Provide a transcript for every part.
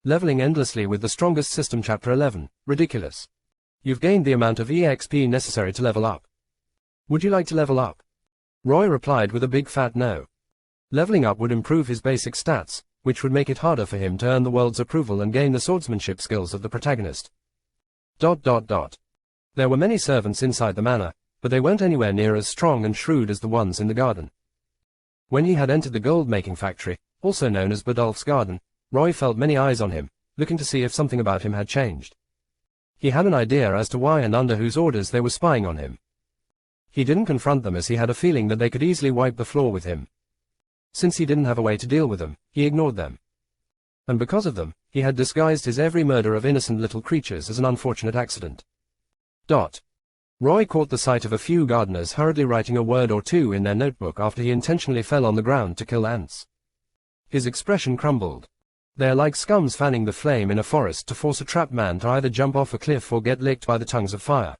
Leveling endlessly with the strongest system. Chapter 11. Ridiculous. You've gained the amount of EXP necessary to level up. Would you like to level up? Roy replied with a big fat no. Leveling up would improve his basic stats, which would make it harder for him to earn the world's approval and gain the swordsmanship skills of the protagonist. There were many servants inside the manor, but they weren't anywhere near as strong and shrewd as the ones in the garden. When he had entered the gold-making factory, also known as Badolf's Garden, Roy felt many eyes on him, looking to see if something about him had changed. He had an idea as to why and under whose orders they were spying on him. He didn't confront them as he had a feeling that they could easily wipe the floor with him. Since he didn't have a way to deal with them, he ignored them. And because of them, he had disguised his every murder of innocent little creatures as an unfortunate accident. Roy caught the sight of a few gardeners hurriedly writing a word or two in their notebook after he intentionally fell on the ground to kill ants. His expression crumbled. They are like scums fanning the flame in a forest to force a trapped man to either jump off a cliff or get licked by the tongues of fire.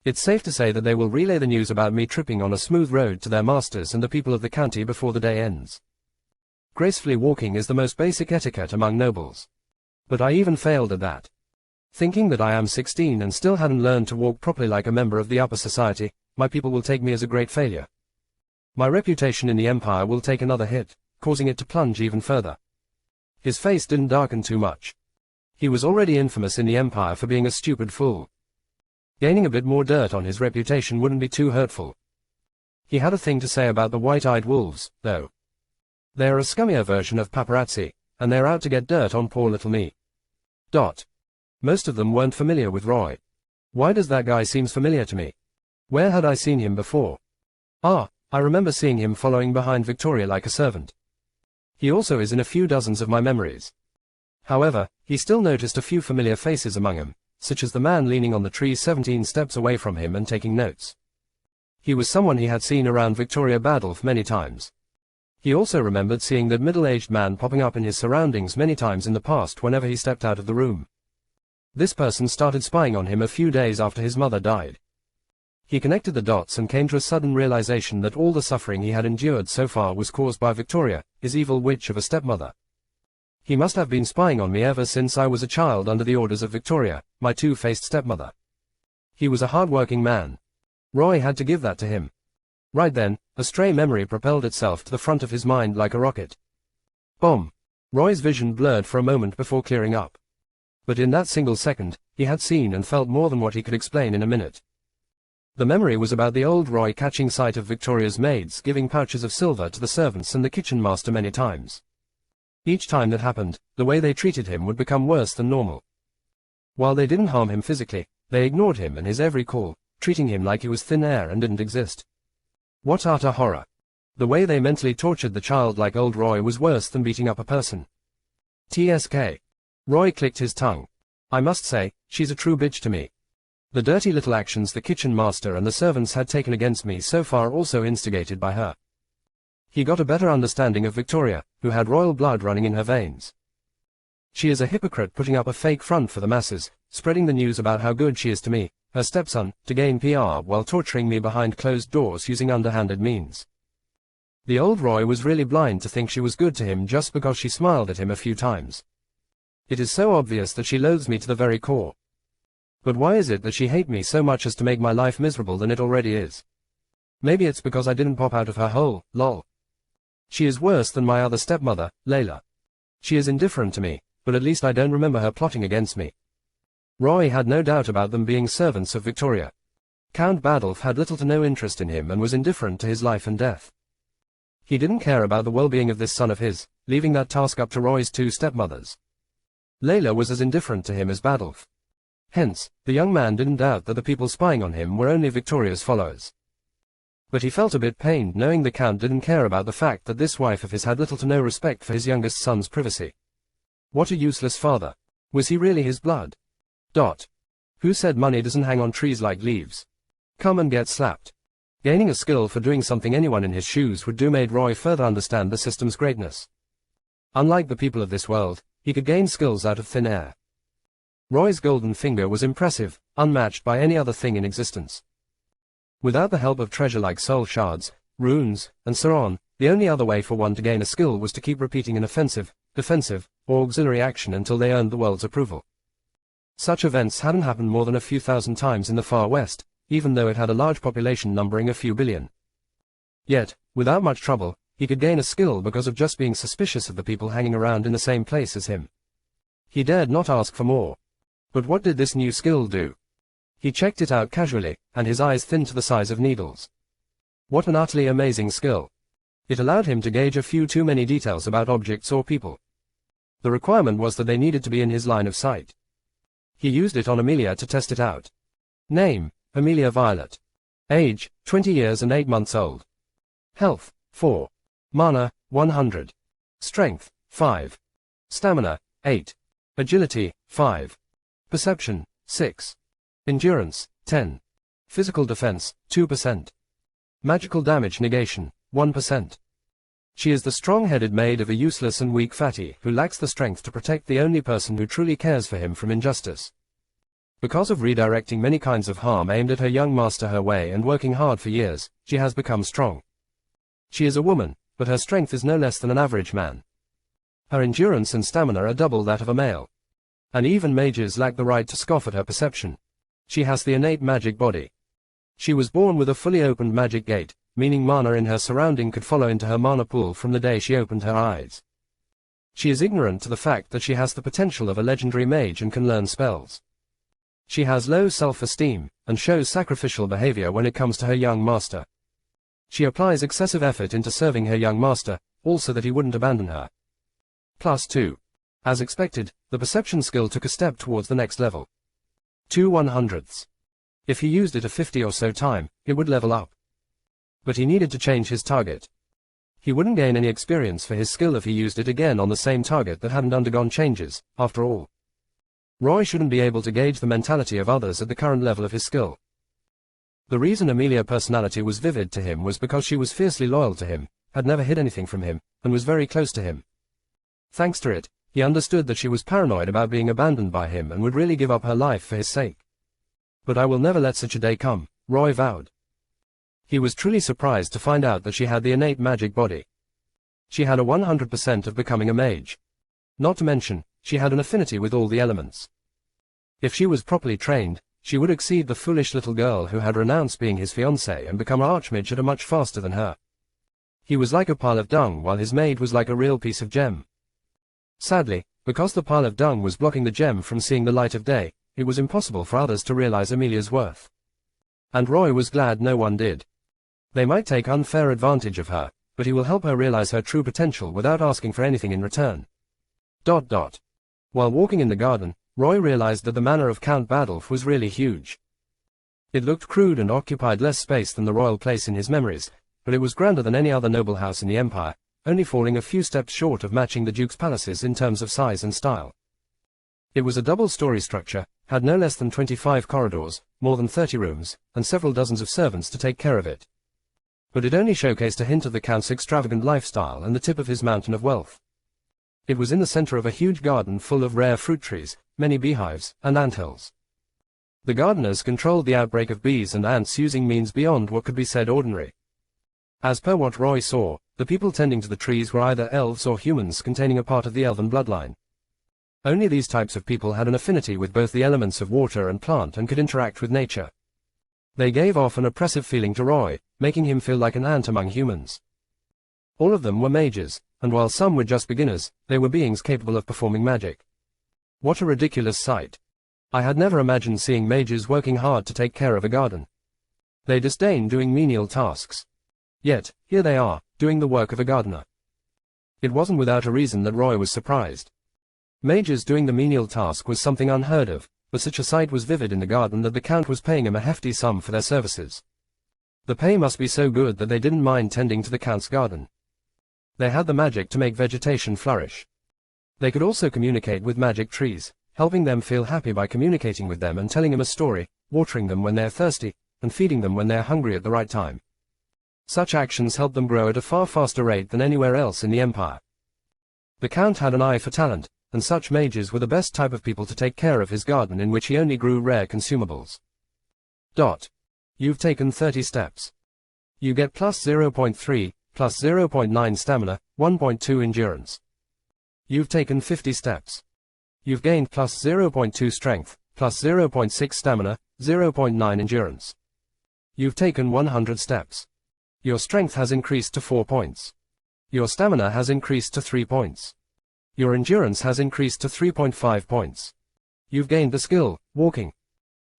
It's safe to say that they will relay the news about me tripping on a smooth road to their masters and the people of the county before the day ends. Gracefully walking is the most basic etiquette among nobles. But I even failed at that. Thinking that I am 16 and still hadn't learned to walk properly like a member of the upper society, my people will take me as a great failure. My reputation in the empire will take another hit, causing it to plunge even further. His face didn't darken too much. He was already infamous in the empire for being a stupid fool. Gaining a bit more dirt on his reputation wouldn't be too hurtful. He had a thing to say about the white-eyed wolves, though. They're a scummier version of paparazzi, and they're out to get dirt on poor little me. Most of them weren't familiar with Roy. Why does that guy seem familiar to me? Where had I seen him before? I remember seeing him following behind Victoria like a servant. He also is in a few dozens of my memories. However, he still noticed a few familiar faces among them, such as the man leaning on the tree 17 steps away from him and taking notes. He was someone he had seen around Victoria Badolf many times. He also remembered seeing that middle-aged man popping up in his surroundings many times in the past whenever he stepped out of the room. This person started spying on him a few days after his mother died. He connected the dots and came to a sudden realization that all the suffering he had endured so far was caused by Victoria, his evil witch of a stepmother. He must have been spying on me ever since I was a child under the orders of Victoria, my two-faced stepmother. He was a hard-working man. Roy had to give that to him. Right then, a stray memory propelled itself to the front of his mind like a rocket. Bomb! Roy's vision blurred for a moment before clearing up. But in that single second, he had seen and felt more than what he could explain in a minute. The memory was about the old Roy catching sight of Victoria's maids giving pouches of silver to the servants and the kitchen master many times. Each time that happened, the way they treated him would become worse than normal. While they didn't harm him physically, they ignored him and his every call, treating him like he was thin air and didn't exist. What utter horror! The way they mentally tortured the child like old Roy was worse than beating up a person. TSK. Roy clicked his tongue. I must say, she's a true bitch to me. The dirty little actions the kitchen master and the servants had taken against me so far also instigated by her. He got a better understanding of Victoria, who had royal blood running in her veins. She is a hypocrite putting up a fake front for the masses, spreading the news about how good she is to me, her stepson, to gain PR while torturing me behind closed doors using underhanded means. The old Roy was really blind to think she was good to him just because she smiled at him a few times. It is so obvious that she loathes me to the very core. But why is it that she hates me so much as to make my life miserable than it already is? Maybe it's because I didn't pop out of her hole, lol. She is worse than my other stepmother, Layla. She is indifferent to me, but at least I don't remember her plotting against me. Roy had no doubt about them being servants of Victoria. Count Badolf had little to no interest in him and was indifferent to his life and death. He didn't care about the well-being of this son of his, leaving that task up to Roy's two stepmothers. Layla was as indifferent to him as Badolf. Hence, the young man didn't doubt that the people spying on him were only Victoria's followers. But he felt a bit pained knowing the Count didn't care about the fact that this wife of his had little to no respect for his youngest son's privacy. What a useless father. Was he really his blood? Who said money doesn't hang on trees like leaves? Come and get slapped. Gaining a skill for doing something anyone in his shoes would do made Roy further understand the system's greatness. Unlike the people of this world, he could gain skills out of thin air. Roy's golden finger was impressive, unmatched by any other thing in existence. Without the help of treasure like soul shards, runes, and so on, The only other way for one to gain a skill was to keep repeating an offensive, defensive, or auxiliary action until they earned the world's approval. Such events hadn't happened more than a few thousand times in the far west, even though it had a large population numbering a few billion. Yet, without much trouble, he could gain a skill because of just being suspicious of the people hanging around in the same place as him. He dared not ask for more. But what did this new skill do? He checked it out casually, and his eyes thinned to the size of needles. What an utterly amazing skill. It allowed him to gauge a few too many details about objects or people. The requirement was that they needed to be in his line of sight. He used it on Amelia to test it out. Name, Amelia Violet. Age, 20 years and 8 months old. Health, 4. Mana, 100. Strength, 5. Stamina, 8. Agility, 5. Perception, 6. Endurance, 10. Physical defense, 2%. Magical damage negation, 1%. She is the strong-headed maid of a useless and weak fatty who lacks the strength to protect the only person who truly cares for him from injustice. Because of redirecting many kinds of harm aimed at her young master her way and working hard for years, she has become strong. She is a woman, but her strength is no less than an average man. Her endurance and stamina are double that of a male. And even mages lack the right to scoff at her perception. She has the innate magic body. She was born with a fully opened magic gate, meaning mana in her surrounding could follow into her mana pool from the day she opened her eyes. She is ignorant to the fact that she has the potential of a legendary mage and can learn spells. She has low self-esteem, and shows sacrificial behavior when it comes to her young master. She applies excessive effort into serving her young master, also that he wouldn't abandon her. +2. As expected, the perception skill took a step towards the next level. 2/100ths. If he used it a 50 or so time, it would level up. But he needed to change his target. He wouldn't gain any experience for his skill if he used it again on the same target that hadn't undergone changes, after all. Roy shouldn't be able to gauge the mentality of others at the current level of his skill. The reason Amelia's personality was vivid to him was because she was fiercely loyal to him, had never hid anything from him, and was very close to him. Thanks to it, he understood that she was paranoid about being abandoned by him and would really give up her life for his sake. But I will never let such a day come, Roy vowed. He was truly surprised to find out that she had the innate magic body. She had a 100% of becoming a mage. Not to mention, she had an affinity with all the elements. If she was properly trained, she would exceed the foolish little girl who had renounced being his fiancée and become Archmage at a much faster than her. He was like a pile of dung while his maid was like a real piece of gem. Sadly, because the pile of dung was blocking the gem from seeing the light of day, it was impossible for others to realize Amelia's worth. And Roy was glad no one did. They might take unfair advantage of her, but he will help her realize her true potential without asking for anything in return. ... While walking in the garden, Roy realized that the manor of Count Badolf was really huge. It looked crude and occupied less space than the royal place in his memories, but it was grander than any other noble house in the empire, only falling a few steps short of matching the duke's palaces in terms of size and style. It was a double-story structure, had no less than 25 corridors, more than 30 rooms, and several dozens of servants to take care of it. But it only showcased a hint of the Count's extravagant lifestyle and the tip of his mountain of wealth. It was in the center of a huge garden full of rare fruit trees, many beehives, and anthills. The gardeners controlled the outbreak of bees and ants using means beyond what could be said ordinary. As per what Roy saw, the people tending to the trees were either elves or humans containing a part of the elven bloodline. Only these types of people had an affinity with both the elements of water and plant and could interact with nature. They gave off an oppressive feeling to Roy, making him feel like an ant among humans. All of them were mages, and while some were just beginners, they were beings capable of performing magic. What a ridiculous sight. I had never imagined seeing mages working hard to take care of a garden. They disdain doing menial tasks. Yet, here they are, doing the work of a gardener. It wasn't without a reason that Roy was surprised. Mages doing the menial task was something unheard of, but such a sight was vivid in the garden that the Count was paying him a hefty sum for their services. The pay must be so good that they didn't mind tending to the Count's garden. They had the magic to make vegetation flourish. They could also communicate with magic trees, helping them feel happy by communicating with them and telling them a story, watering them when they're thirsty, and feeding them when they're hungry at the right time. Such actions helped them grow at a far faster rate than anywhere else in the empire. The Count had an eye for talent, and such mages were the best type of people to take care of his garden in which he only grew rare consumables. You've taken 30 steps. You get plus 0.3, plus 0.9 stamina, 1.2 endurance. You've taken 50 steps. You've gained plus 0.2 strength, plus 0.6 stamina, 0.9 endurance. You've taken 100 steps. Your strength has increased to 4 points. Your stamina has increased to 3 points. Your endurance has increased to 3.5 points. You've gained the skill, walking.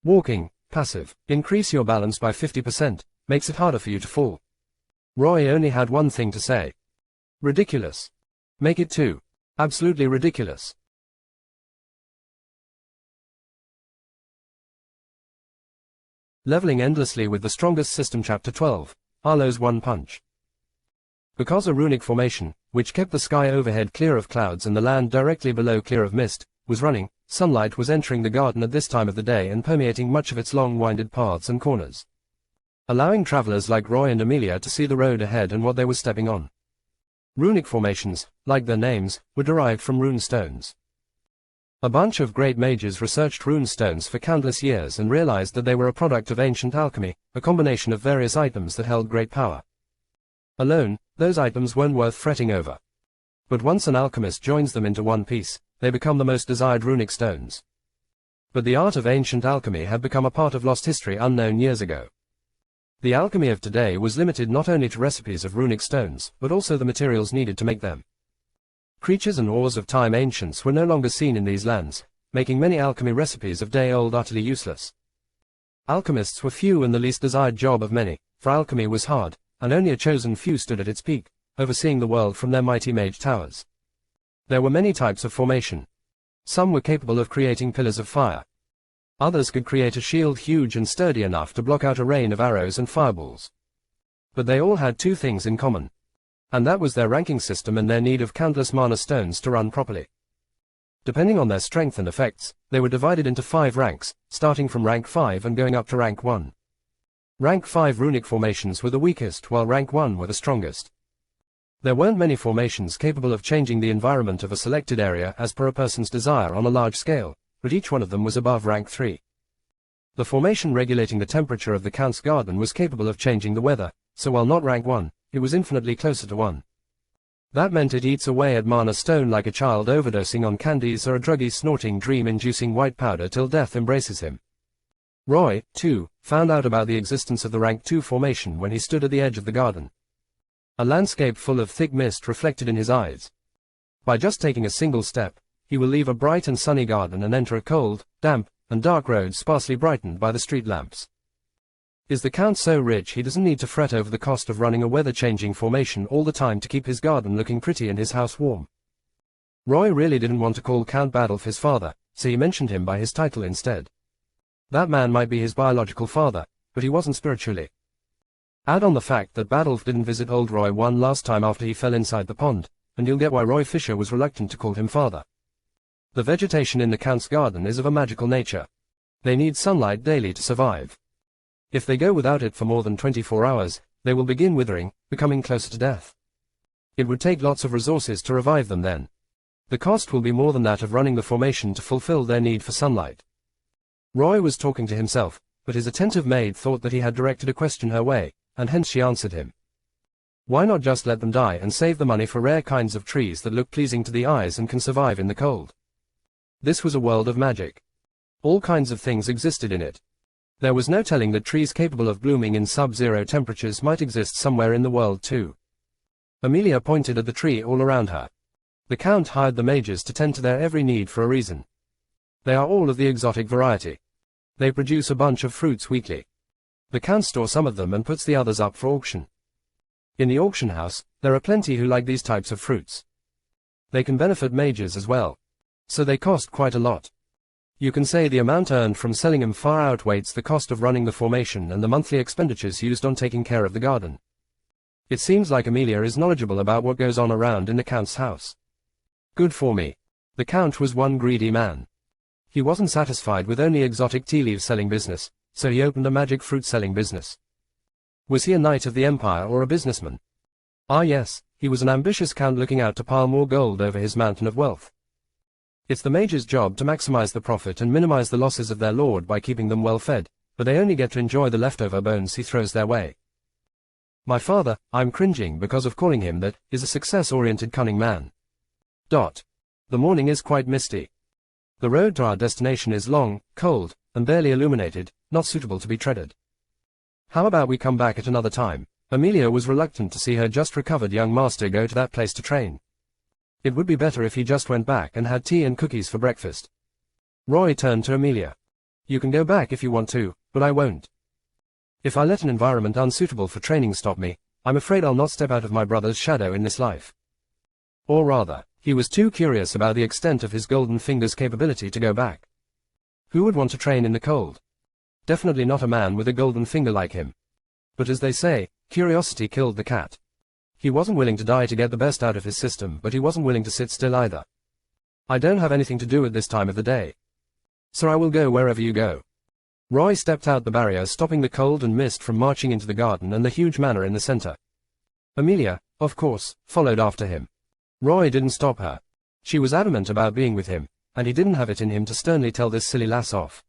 Walking, passive. Increase your balance by 50%, makes it harder for you to fall. Roy only had one thing to say. Ridiculous. Make it 2. Absolutely ridiculous. Leveling endlessly with the strongest system. Chapter 12, Arlo's One Punch. Because a runic formation, which kept the sky overhead clear of clouds and the land directly below clear of mist, was running, sunlight was entering the garden at this time of the day and permeating much of its long winded paths and corners, allowing travelers like Roy and Amelia to see the road ahead and what they were stepping on. Runic formations, like their names, were derived from rune stones. A bunch of great mages researched rune stones for countless years and realized that they were a product of ancient alchemy, a combination of various items that held great power. Alone, those items weren't worth fretting over. But once an alchemist joins them into one piece, they become the most desired runic stones. But the art of ancient alchemy had become a part of lost history unknown years ago. The alchemy of today was limited not only to recipes of runic stones, but also the materials needed to make them. Creatures and ores of time ancients were no longer seen in these lands, making many alchemy recipes of day-old utterly useless. Alchemists were few and the least desired job of many, for alchemy was hard, and only a chosen few stood at its peak, overseeing the world from their mighty mage towers. There were many types of formation. Some were capable of creating pillars of fire. Others could create a shield huge and sturdy enough to block out a rain of arrows and fireballs. But they all had two things in common. And that was their ranking system and their need of countless mana stones to run properly. Depending on their strength and effects, they were divided into 5 ranks, starting from rank 5 and going up to rank 1. Rank 5 runic formations were the weakest while rank 1 were the strongest. There weren't many formations capable of changing the environment of a selected area as per a person's desire on a large scale, but each one of them was above rank 3. The formation regulating the temperature of the Count's garden was capable of changing the weather, so while not rank 1, it was infinitely closer to 1. That meant it eats away at mana stone like a child overdosing on candies or a druggie snorting dream-inducing white powder till death embraces him. Roy, too, found out about the existence of the rank 2 formation when he stood at the edge of the garden. A landscape full of thick mist reflected in his eyes. By just taking a single step, he will leave a bright and sunny garden and enter a cold, damp, and dark road sparsely brightened by the street lamps. Is the Count so rich he doesn't need to fret over the cost of running a weather-changing formation all the time to keep his garden looking pretty and his house warm? Roy really didn't want to call Count Badolf his father, so he mentioned him by his title instead. That man might be his biological father, but he wasn't spiritually. Add on the fact that Badolf didn't visit old Roy one last time after he fell inside the pond, and you'll get why Roy Fisher was reluctant to call him father. The vegetation in the Count's garden is of a magical nature. They need sunlight daily to survive. If they go without it for more than 24 hours, they will begin withering, becoming closer to death. It would take lots of resources to revive them then. The cost will be more than that of running the formation to fulfill their need for sunlight. Roy was talking to himself, but his attentive maid thought that he had directed a question her way, and hence she answered him. Why not just let them die and save the money for rare kinds of trees that look pleasing to the eyes and can survive in the cold? This was a world of magic. All kinds of things existed in it. There was no telling that trees capable of blooming in sub-zero temperatures might exist somewhere in the world too. Amelia pointed at the tree all around her. The Count hired the mages to tend to their every need for a reason. They are all of the exotic variety. They produce a bunch of fruits weekly. The Count stores some of them and puts the others up for auction. In the auction house, there are plenty who like these types of fruits. They can benefit mages as well. So they cost quite a lot. You can say the amount earned from selling them far outweighs the cost of running the formation and the monthly expenditures used on taking care of the garden. It seems like Amelia is knowledgeable about what goes on around in the Count's house. Good for me. The Count was one greedy man. He wasn't satisfied with only exotic tea leaf selling business, so he opened a magic fruit selling business. Was he a knight of the empire or a businessman? Ah yes, he was an ambitious Count looking out to pile more gold over his mountain of wealth. It's the mage's job to maximize the profit and minimize the losses of their lord by keeping them well fed, but they only get to enjoy the leftover bones he throws their way. My father, I'm cringing because of calling him that, is a success-oriented cunning man. The morning is quite misty. The road to our destination is long, cold, and barely illuminated, not suitable to be treaded. How about we come back at another time? Amelia was reluctant to see her just-recovered young master go to that place to train. It would be better if he just went back and had tea and cookies for breakfast. Roy turned to Amelia. You can go back if you want to, but I won't. If I let an environment unsuitable for training stop me, I'm afraid I'll not step out of my brother's shadow in this life. Or rather, he was too curious about the extent of his golden finger's capability to go back. Who would want to train in the cold? Definitely not a man with a golden finger like him. But as they say, curiosity killed the cat. He wasn't willing to die to get the best out of his system, but he wasn't willing to sit still either. I don't have anything to do at this time of the day. So I will go wherever you go. Roy stepped out the barrier, stopping the cold and mist from marching into the garden and the huge manor in the center. Amelia, of course, followed after him. Roy didn't stop her. She was adamant about being with him, and he didn't have it in him to sternly tell this silly lass off.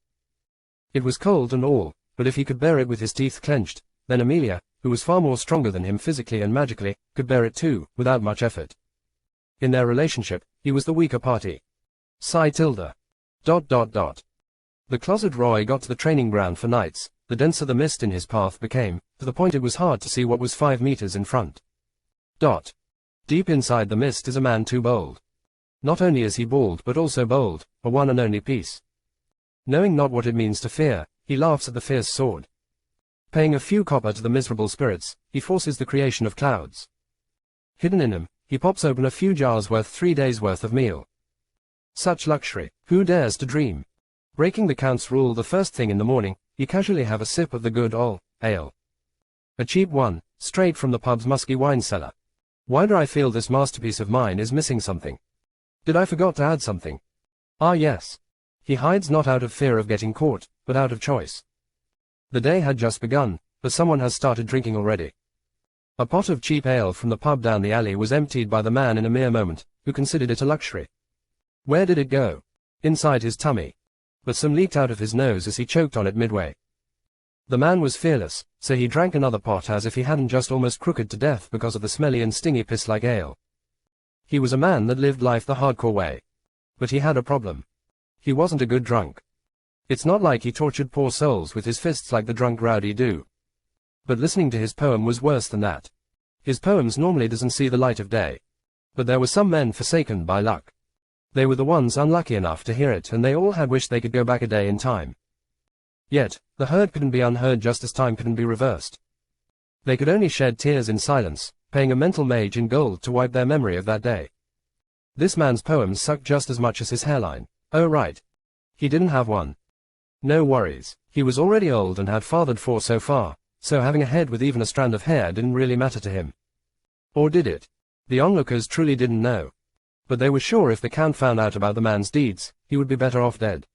It was cold and all, but if he could bear it with his teeth clenched, then Amelia, who was far more stronger than him physically and magically, could bear it too, without much effort. In their relationship, he was the weaker party. Sigh tilde. The closet Roy got to the training ground for nights, the denser the mist in his path became, to the point it was hard to see what was 5 meters in front. Deep inside the mist is a man too bold. Not only is he bald but also bold, a one and only piece. Knowing not what it means to fear, he laughs at the fierce sword. Paying a few copper to the miserable spirits, he forces the creation of clouds. Hidden in him, he pops open a few jars worth 3 days' worth of meal. Such luxury, who dares to dream? Breaking the Count's rule the first thing in the morning, he casually have a sip of the good old ale. A cheap one, straight from the pub's musky wine cellar. Why do I feel this masterpiece of mine is missing something? Did I forgot to add something? Ah yes. He hides not out of fear of getting caught, but out of choice. The day had just begun, but someone has started drinking already. A pot of cheap ale from the pub down the alley was emptied by the man in a mere moment, who considered it a luxury. Where did it go? Inside his tummy. But some leaked out of his nose as he choked on it midway. The man was fearless, so he drank another pot as if he hadn't just almost crooked to death because of the smelly and stingy piss-like ale. He was a man that lived life the hardcore way. But he had a problem. He wasn't a good drunk. It's not like he tortured poor souls with his fists like the drunk rowdy do. But listening to his poem was worse than that. His poems normally doesn't see the light of day. But there were some men forsaken by luck. They were the ones unlucky enough to hear it, and they all had wished they could go back a day in time. Yet, the herd couldn't be unheard just as time couldn't be reversed. They could only shed tears in silence, paying a mental mage in gold to wipe their memory of that day. This man's poems sucked just as much as his hairline. Oh right. He didn't have one. No worries, he was already old and had fathered 4 so far, so having a head with even a strand of hair didn't really matter to him. Or did it? The onlookers truly didn't know. But they were sure if the Count found out about the man's deeds, he would be better off dead.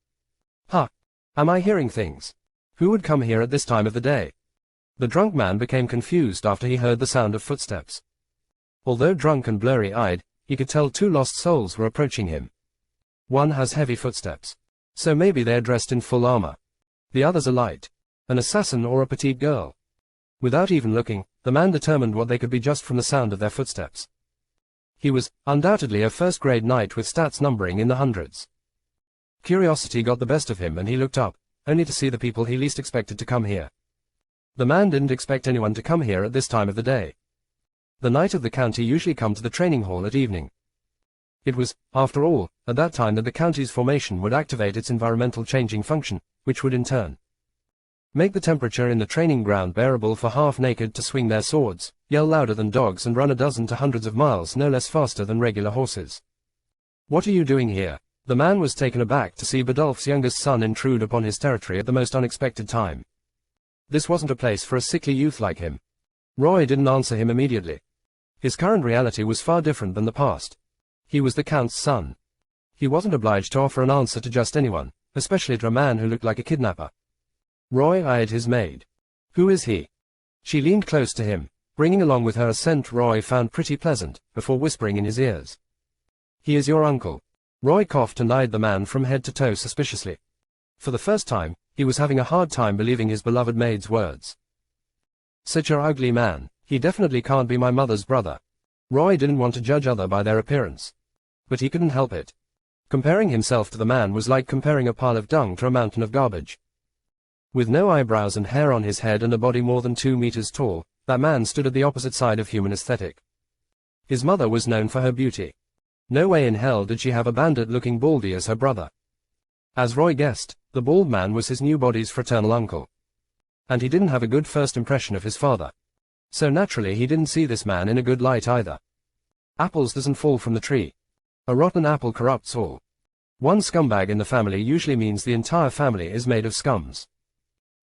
Huh. Am I hearing things? Who would come here at this time of the day? The drunk man became confused after he heard the sound of footsteps. Although drunk and blurry-eyed, he could tell 2 lost souls were approaching him. One has heavy footsteps. So maybe they're dressed in full armor. The others are light. An assassin or a petite girl. Without even looking, the man determined what they could be just from the sound of their footsteps. He was, undoubtedly, a first-grade knight with stats numbering in the hundreds. Curiosity got the best of him and he looked up, only to see the people he least expected to come here. The man didn't expect anyone to come here at this time of the day. The knight of the county usually come to the training hall at evening. It was, after all, at that time that the county's formation would activate its environmental changing function, which would in turn make the temperature in the training ground bearable for half-naked to swing their swords, yell louder than dogs and run a dozen to hundreds of miles no less faster than regular horses. What are you doing here? The man was taken aback to see Badolf's youngest son intrude upon his territory at the most unexpected time. This wasn't a place for a sickly youth like him. Roy didn't answer him immediately. His current reality was far different than the past. He was the Count's son. He wasn't obliged to offer an answer to just anyone, especially to a man who looked like a kidnapper. Roy eyed his maid. Who is he? She leaned close to him, bringing along with her a scent Roy found pretty pleasant, before whispering in his ears. He is your uncle. Roy coughed and eyed the man from head to toe suspiciously. For the first time, he was having a hard time believing his beloved maid's words. Such an ugly man, He definitely can't be my mother's brother. Roy didn't want to judge others by their appearance. But he couldn't help it. Comparing himself to the man was like comparing a pile of dung to a mountain of garbage. With no eyebrows and hair on his head and a body more than 2 meters tall, that man stood at the opposite side of human aesthetic. His mother was known for her beauty. No way in hell did she have a bandit-looking baldy as her brother. As Roy guessed, the bald man was his new body's fraternal uncle. And he didn't have a good first impression of his father. So naturally he didn't see this man in a good light either. Apples doesn't fall from the tree. A rotten apple corrupts all. One scumbag in the family usually means the entire family is made of scums.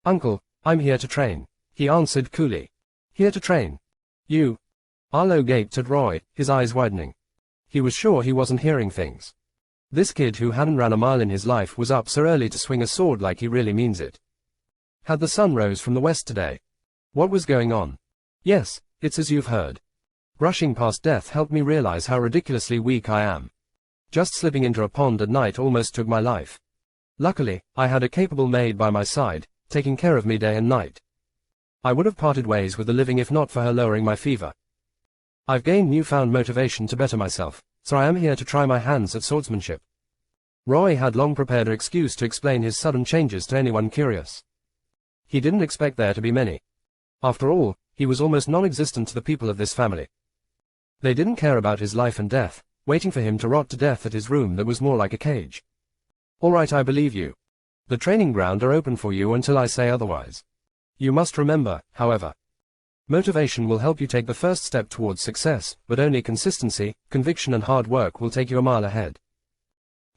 Uncle, I'm here to train, he answered coolly. Here to train? You? Arlo gaped at Roy, his eyes widening. He was sure he wasn't hearing things. This kid who hadn't ran a mile in his life was up so early to swing a sword like he really means it. Had the sun rose from the west today? What was going on? Yes, it's as you've heard. Brushing past death helped me realize how ridiculously weak I am. Just slipping into a pond at night almost took my life. Luckily, I had a capable maid by my side, taking care of me day and night. I would have parted ways with the living if not for her lowering my fever. I've gained newfound motivation to better myself, so I am here to try my hands at swordsmanship. Roy had long prepared an excuse to explain his sudden changes to anyone curious. He didn't expect there to be many. After all, he was almost non-existent to the people of this family. They didn't care about his life and death, waiting for him to rot to death at his room that was more like a cage. All right, I believe you. The training ground are open for you until I say otherwise. You must remember, however, motivation will help you take the first step towards success, but only consistency, conviction and hard work will take you a mile ahead.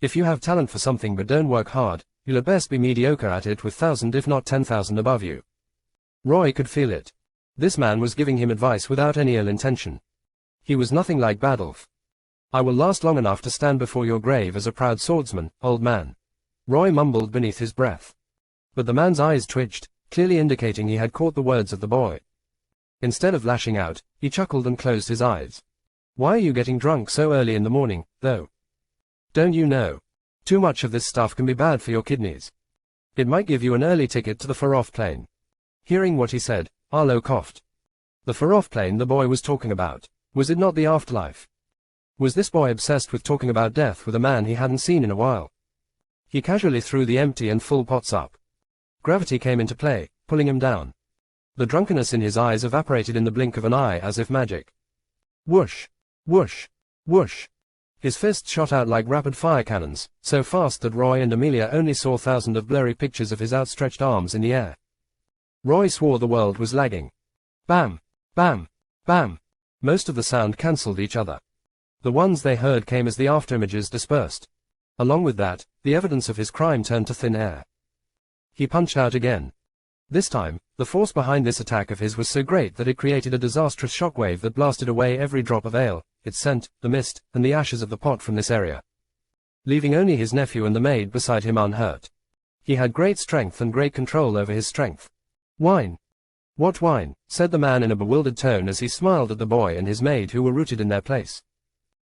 If you have talent for something but don't work hard, you'll at best be mediocre at it with 1,000 if not 10,000 above you. Roy could feel it. This man was giving him advice without any ill intention. He was nothing like Badolf. I will last long enough to stand before your grave as a proud swordsman, old man. Roy mumbled beneath his breath. But the man's eyes twitched, clearly indicating he had caught the words of the boy. Instead of lashing out, he chuckled and closed his eyes. Why are you getting drunk so early in the morning, though? Don't you know? Too much of this stuff can be bad for your kidneys. It might give you an early ticket to the far-off plane. Hearing what he said, Arlo coughed. The far-off plane the boy was talking about, was it not the afterlife? Was this boy obsessed with talking about death with a man he hadn't seen in a while? He casually threw the empty and full pots up. Gravity came into play, pulling him down. The drunkenness in his eyes evaporated in the blink of an eye as if magic. Whoosh! Whoosh! Whoosh! His fists shot out like rapid-fire cannons, so fast that Roy and Amelia only saw thousands of blurry pictures of his outstretched arms in the air. Roy swore the world was lagging. Bam! Bam! Bam! Most of the sound cancelled each other. The ones they heard came as the afterimages dispersed. Along with that, the evidence of his crime turned to thin air. He punched out again. This time, the force behind this attack of his was so great that it created a disastrous shockwave that blasted away every drop of ale, its scent, the mist, and the ashes of the pot from this area, leaving only his nephew and the maid beside him unhurt. He had great strength and great control over his strength. Wine. What wine? Said the man in a bewildered tone as he smiled at the boy and his maid who were rooted in their place.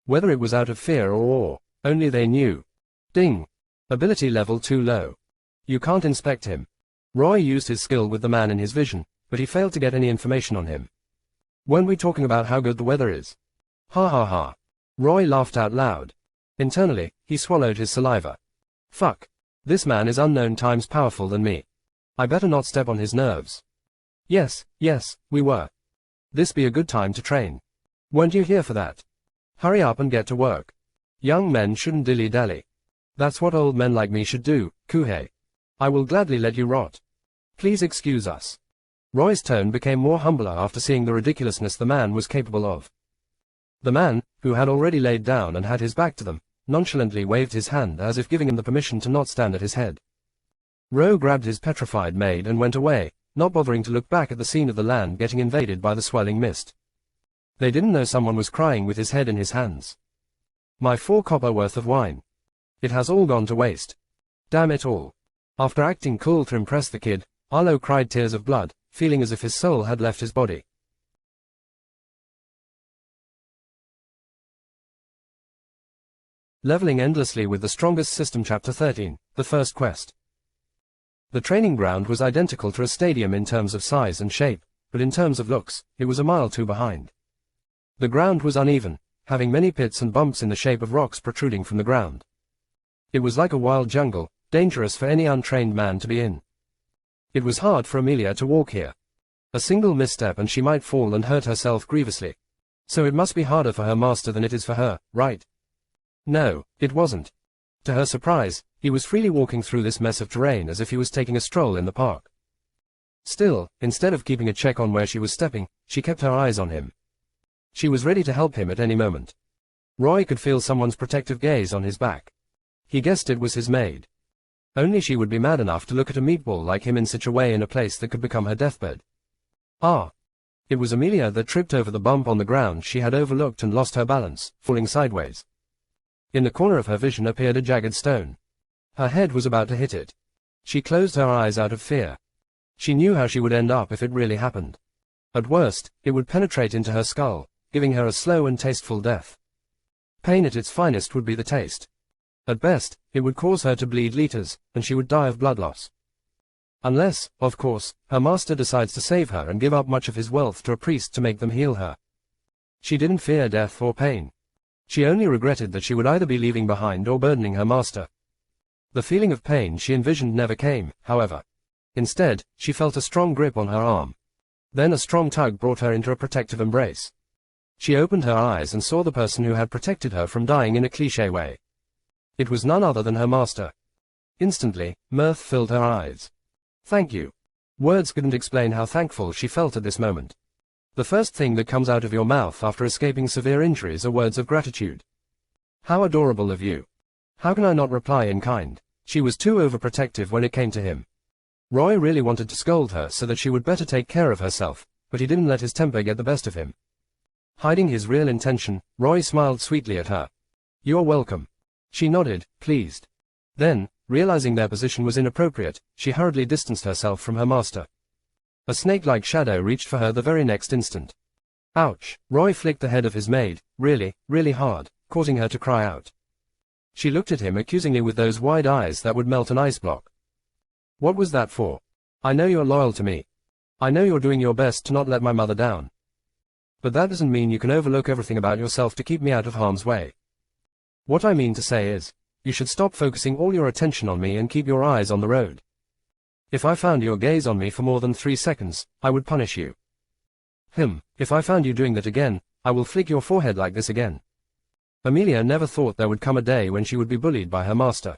Whether it was out of fear or awe, only they knew. Ding. Ability level too low. You can't inspect him. Roy used his skill with the man in his vision, but he failed to get any information on him. Weren't we talking about how good the weather is? Ha ha ha. Roy laughed out loud. Internally, he swallowed his saliva. Fuck. This man is unknown times powerful than me. I better not step on his nerves. Yes, we were. This be a good time to train. Weren't you here for that? Hurry up and get to work. Young men shouldn't dilly-dally. That's what old men like me should do, Kuhei. I will gladly let you rot. Please excuse us. Roy's tone became more humbler after seeing the ridiculousness the man was capable of. The man, who had already laid down and had his back to them, nonchalantly waved his hand as if giving him the permission to not stand at his head. Roe grabbed his petrified maid and went away, not bothering to look back at the scene of the land getting invaded by the swirling mist. They didn't know someone was crying with his head in his hands. My 4 copper worth of wine. It has all gone to waste. Damn it all. After acting cool to impress the kid, Arlo cried tears of blood, feeling as if his soul had left his body. Leveling endlessly with the strongest system. Chapter 13, The First Quest. The training ground was identical to a stadium in terms of size and shape, but in terms of looks, it was a mile too behind. The ground was uneven, having many pits and bumps in the shape of rocks protruding from the ground. It was like a wild jungle, dangerous for any untrained man to be in. It was hard for Amelia to walk here. A single misstep and she might fall and hurt herself grievously. So it must be harder for her master than it is for her, right? No, it wasn't. To her surprise, he was freely walking through this mess of terrain as if he was taking a stroll in the park. Still, instead of keeping a check on where she was stepping, she kept her eyes on him. She was ready to help him at any moment. Roy could feel someone's protective gaze on his back. He guessed it was his maid. Only she would be mad enough to look at a meatball like him in such a way in a place that could become her deathbed. Ah! It was Amelia that tripped over the bump on the ground she had overlooked and lost her balance, falling sideways. In the corner of her vision appeared a jagged stone. Her head was about to hit it. She closed her eyes out of fear. She knew how she would end up if it really happened. At worst, it would penetrate into her skull, giving her a slow and tasteful death. Pain at its finest would be the taste. At best, it would cause her to bleed liters, and she would die of blood loss. Unless, of course, her master decides to save her and give up much of his wealth to a priest to make them heal her. She didn't fear death or pain. She only regretted that she would either be leaving behind or burdening her master. The feeling of pain she envisioned never came, however. Instead, she felt a strong grip on her arm. Then a strong tug brought her into a protective embrace. She opened her eyes and saw the person who had protected her from dying in a cliché way. It was none other than her master. Instantly, mirth filled her eyes. Thank you. Words couldn't explain how thankful she felt at this moment. The first thing that comes out of your mouth after escaping severe injuries are words of gratitude. How adorable of you. How can I not reply in kind? She was too overprotective when it came to him. Roy really wanted to scold her so that she would better take care of herself, but he didn't let his temper get the best of him. Hiding his real intention, Roy smiled sweetly at her. You are welcome. She nodded, pleased. Then, realizing their position was inappropriate, she hurriedly distanced herself from her master. A snake-like shadow reached for her the very next instant. Ouch! Roy flicked the head of his maid, really, really hard, causing her to cry out. She looked at him accusingly with those wide eyes that would melt an ice block. What was that for? I know you're loyal to me. I know you're doing your best to not let my mother down. But that doesn't mean you can overlook everything about yourself to keep me out of harm's way. What I mean to say is, you should stop focusing all your attention on me and keep your eyes on the road. If I found your gaze on me for more than 3 seconds, I would punish you. If I found you doing that again, I will flick your forehead like this again. Amelia never thought there would come a day when she would be bullied by her master.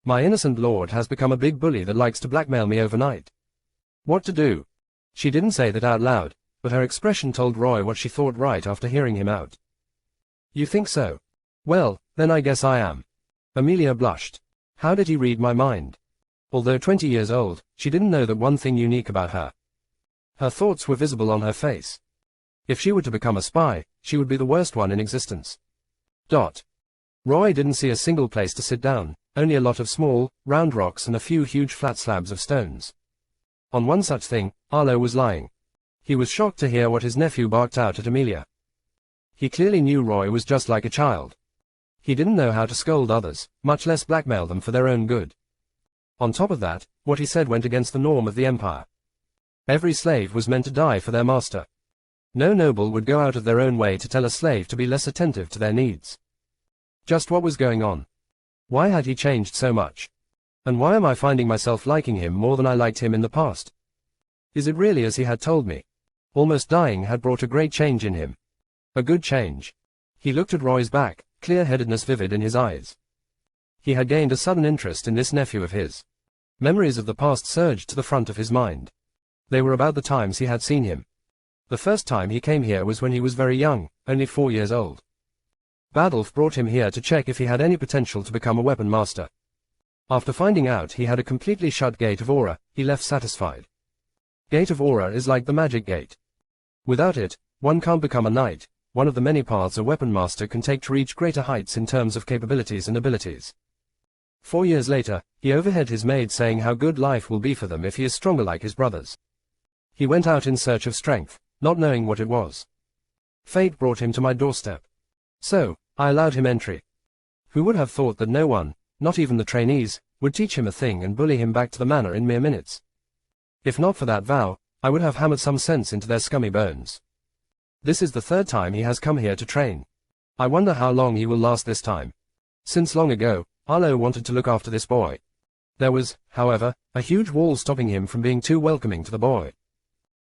My innocent lord has become a big bully that likes to blackmail me overnight. What to do? She didn't say that out loud, but her expression told Roy what she thought right after hearing him out. You think so? Well, then I guess I am. Amelia blushed. How did he read my mind? Although 20 years old, she didn't know that one thing unique about her. Her thoughts were visible on her face. If she were to become a spy, she would be the worst one in existence. Roy didn't see a single place to sit down, only a lot of small, round rocks and a few huge flat slabs of stones. On one such thing, Arlo was lying. He was shocked to hear what his nephew barked out at Amelia. He clearly knew Roy was just like a child. He didn't know how to scold others, much less blackmail them for their own good. On top of that, what he said went against the norm of the empire. Every slave was meant to die for their master. No noble would go out of their own way to tell a slave to be less attentive to their needs. Just what was going on? Why had he changed so much? And why am I finding myself liking him more than I liked him in the past? Is it really as he had told me? Almost dying had brought a great change in him. A good change. He looked at Roy's back, clear-headedness vivid in his eyes. He had gained a sudden interest in this nephew of his. Memories of the past surged to the front of his mind. They were about the times he had seen him. The first time he came here was when he was very young, only 4 years old. Badolf brought him here to check if he had any potential to become a weapon master. After finding out he had a completely shut gate of aura, he left satisfied. Gate of aura is like the magic gate. Without it, one can't become a knight, one of the many paths a weapon master can take to reach greater heights in terms of capabilities and abilities. 4 years later, he overheard his maid saying how good life will be for them if he is stronger like his brothers. He went out in search of strength, not knowing what it was. Fate brought him to my doorstep. So, I allowed him entry. Who would have thought that no one, not even the trainees, would teach him a thing and bully him back to the manor in mere minutes? If not for that vow, I would have hammered some sense into their scummy bones. This is the third time he has come here to train. I wonder how long he will last this time. Since long ago, Arlo wanted to look after this boy. There was, however, a huge wall stopping him from being too welcoming to the boy.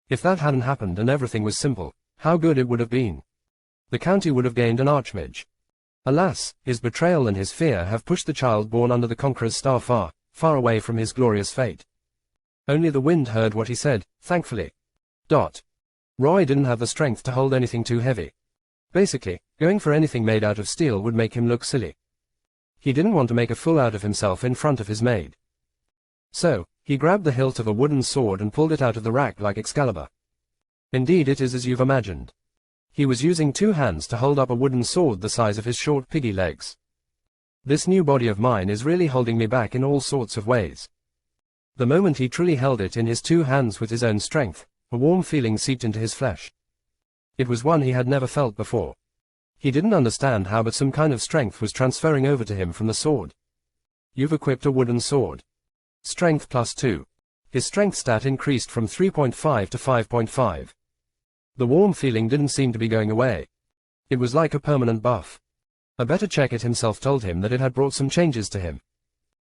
If that hadn't happened and everything was simple, how good it would have been. The county would have gained an archmage. Alas, his betrayal and his fear have pushed the child born under the Conqueror's star far, far away from his glorious fate. Only the wind heard what he said, thankfully. Roy didn't have the strength to hold anything too heavy. Basically, going for anything made out of steel would make him look silly. He didn't want to make a fool out of himself in front of his maid. So, he grabbed the hilt of a wooden sword and pulled it out of the rack like Excalibur. Indeed, it is as you've imagined. He was using 2 hands to hold up a wooden sword the size of his short piggy legs. This new body of mine is really holding me back in all sorts of ways. The moment he truly held it in his 2 hands with his own strength, a warm feeling seeped into his flesh. It was one he had never felt before. He didn't understand how, but some kind of strength was transferring over to him from the sword. You've equipped a wooden sword. Strength +2. His strength stat increased from 3.5 to 5.5. The warm feeling didn't seem to be going away. It was like a permanent buff. A better check it himself told him that it had brought some changes to him.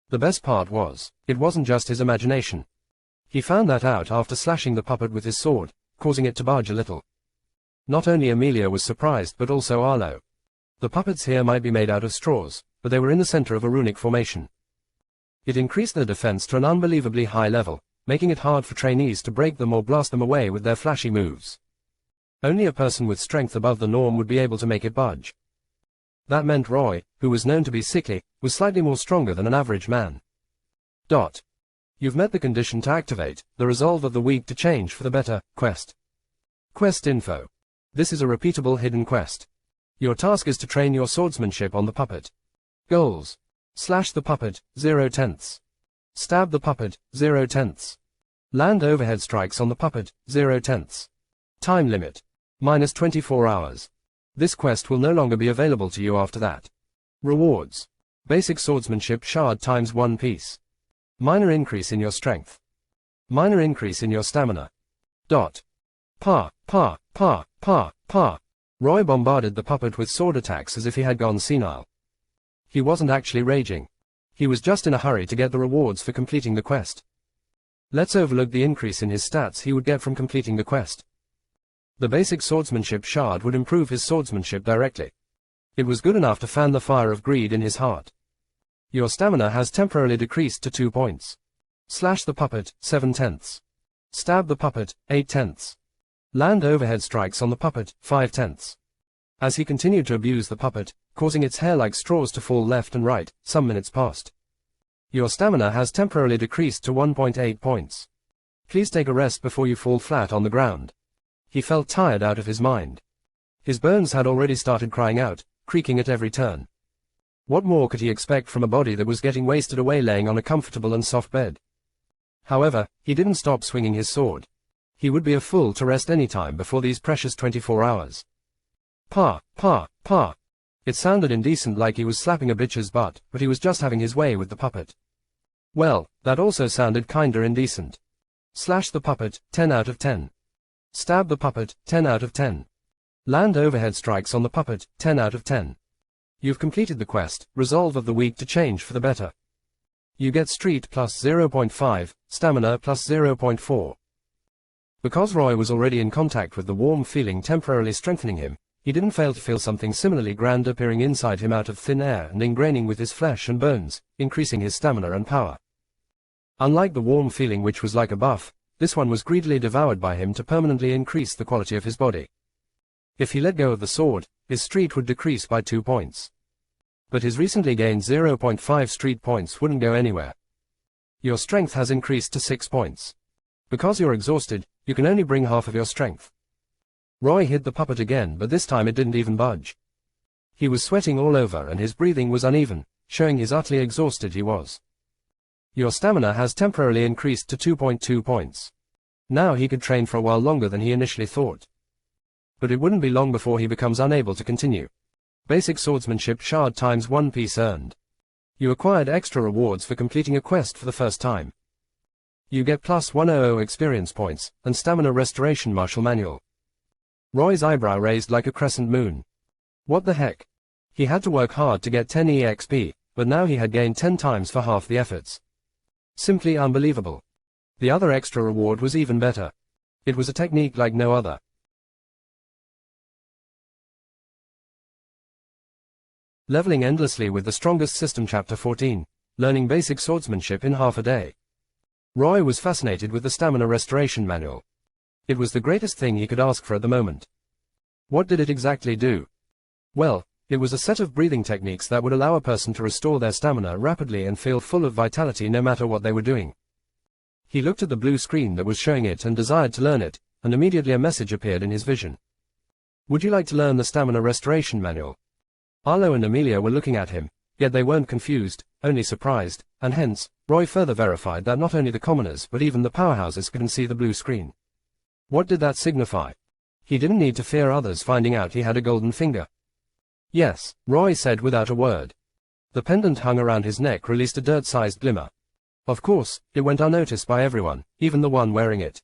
The best part was, it wasn't just his imagination. He found that out after slashing the puppet with his sword, causing it to budge a little. Not only Amelia was surprised but also Arlo. The puppets here might be made out of straws, but they were in the center of a runic formation. It increased their defense to an unbelievably high level, making it hard for trainees to break them or blast them away with their flashy moves. Only a person with strength above the norm would be able to make it budge. That meant Roy, who was known to be sickly, was slightly more stronger than an average man. You've met the condition to activate the resolve of the week to change for the better quest. Quest info. This is a repeatable hidden quest. Your task is to train your swordsmanship on the puppet. Goals. Slash the puppet, 0/10. Stab the puppet, 0/10. Land overhead strikes on the puppet, 0/10. Time limit. -24 hours. This quest will no longer be available to you after that. Rewards. Basic swordsmanship shard times 1 piece. Minor increase in your strength. Minor increase in your stamina. Pa. Roy bombarded the puppet with sword attacks as if he had gone senile. He wasn't actually raging. He was just in a hurry to get the rewards for completing the quest. Let's overlook the increase in his stats he would get from completing the quest. The basic swordsmanship shard would improve his swordsmanship directly. It was good enough to fan the fire of greed in his heart. Your stamina has temporarily decreased to 2 points. Slash the puppet, 7/10. Stab the puppet, 8/10. Land overhead strikes on the puppet, 5/10. As he continued to abuse the puppet, causing its hair like straws to fall left and right, some minutes passed. Your stamina has temporarily decreased to 1.8 points. Please take a rest before you fall flat on the ground. He felt tired out of his mind. His bones had already started crying out, creaking at every turn. What more could he expect from a body that was getting wasted away laying on a comfortable and soft bed? However, he didn't stop swinging his sword. He would be a fool to rest any time before these precious 24 hours. Pa. It sounded indecent, like he was slapping a bitch's butt, but he was just having his way with the puppet. Well, that also sounded kinda indecent. Slash the puppet, 10/10. Stab the puppet, 10/10. Land overhead strikes on the puppet, 10/10. You've completed the quest, resolve of the week to change for the better. You get street plus 0.5, stamina plus 0.4. Because Roy was already in contact with the warm feeling temporarily strengthening him, he didn't fail to feel something similarly grand appearing inside him out of thin air and ingraining with his flesh and bones, increasing his stamina and power. Unlike the warm feeling which was like a buff, this one was greedily devoured by him to permanently increase the quality of his body. If he let go of the sword, his street would decrease by 2 points. But his recently gained 0.5 street points wouldn't go anywhere. Your strength has increased to 6 points. Because you're exhausted, you can only bring half of your strength. Roy hit the puppet again, but this time it didn't even budge. He was sweating all over and his breathing was uneven, showing how utterly exhausted he was. Your stamina has temporarily increased to 2.2 points. Now he could train for a while longer than he initially thought. But it wouldn't be long before he becomes unable to continue. Basic swordsmanship shard times 1 piece earned. You acquired extra rewards for completing a quest for the first time. You get plus 100 experience points, and stamina restoration martial manual. Roy's eyebrow raised like a crescent moon. What the heck? He had to work hard to get 10 EXP, but now he had gained 10 times for half the efforts. Simply unbelievable. The other extra reward was even better. It was a technique like no other. Leveling endlessly with the strongest system. Chapter 14. Learning basic swordsmanship in half a day. Roy was fascinated with the stamina restoration manual. It was the greatest thing he could ask for at the moment. What did it exactly do? Well, it was a set of breathing techniques that would allow a person to restore their stamina rapidly and feel full of vitality no matter what they were doing. He looked at the blue screen that was showing it and desired to learn it, and immediately a message appeared in his vision. Would you like to learn the stamina restoration manual? Arlo and Amelia were looking at him, yet they weren't confused, only surprised, and hence, Roy further verified that not only the commoners but even the powerhouses couldn't see the blue screen. What did that signify? He didn't need to fear others finding out he had a golden finger. Yes, Roy said without a word. The pendant hung around his neck released a dirt-sized glimmer. Of course, it went unnoticed by everyone, even the one wearing it.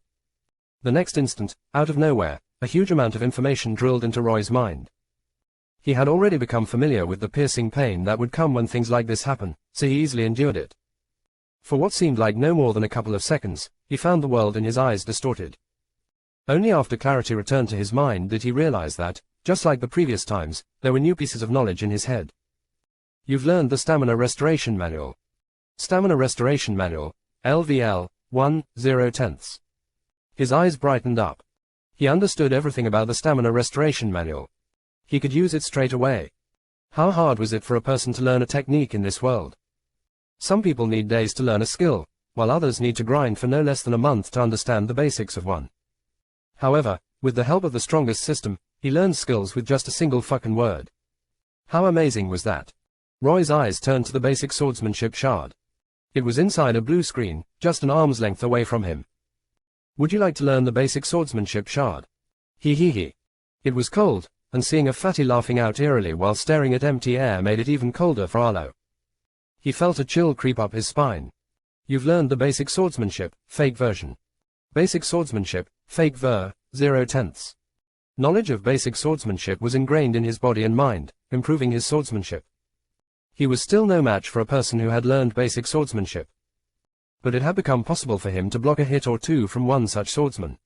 The next instant, out of nowhere, a huge amount of information drilled into Roy's mind. He had already become familiar with the piercing pain that would come when things like this happen, so he easily endured it. For what seemed like no more than a couple of seconds, he found the world in his eyes distorted. Only after clarity returned to his mind did he realize that, just like the previous times, there were new pieces of knowledge in his head. You've learned the Stamina Restoration Manual. Stamina Restoration Manual, LVL, 1/0. His eyes brightened up. He understood everything about the Stamina Restoration Manual. He could use it straight away. How hard was it for a person to learn a technique in this world? Some people need days to learn a skill, while others need to grind for no less than a month to understand the basics of one. However, with the help of the strongest system, he learned skills with just a single fucking word. How amazing was that? Roy's eyes turned to the basic swordsmanship shard. It was inside a blue screen, just an arm's length away from him. Would you like to learn the basic swordsmanship shard? He. It was cold, and seeing a fatty laughing out eerily while staring at empty air made it even colder for Arlo. He felt a chill creep up his spine. You've learned the basic swordsmanship, fake version. Basic swordsmanship, fake ver, 0/10. Knowledge of basic swordsmanship was ingrained in his body and mind, improving his swordsmanship. He was still no match for a person who had learned basic swordsmanship. But it had become possible for him to block a hit or two from one such swordsman.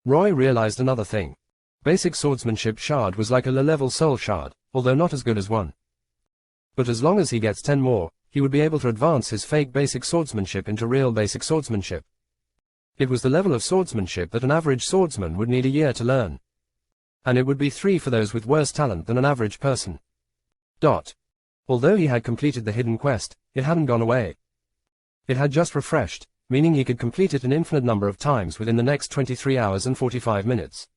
Roy realized another thing. Basic swordsmanship shard was like a low-level soul shard, although not as good as one. But as long as he gets 10 more, he would be able to advance his fake basic swordsmanship into real basic swordsmanship. It was the level of swordsmanship that an average swordsman would need a year to learn. And it would be 3 for those with worse talent than an average person. Although he had completed the hidden quest, it hadn't gone away. It had just refreshed, meaning he could complete it an infinite number of times within the next 23 hours and 45 minutes.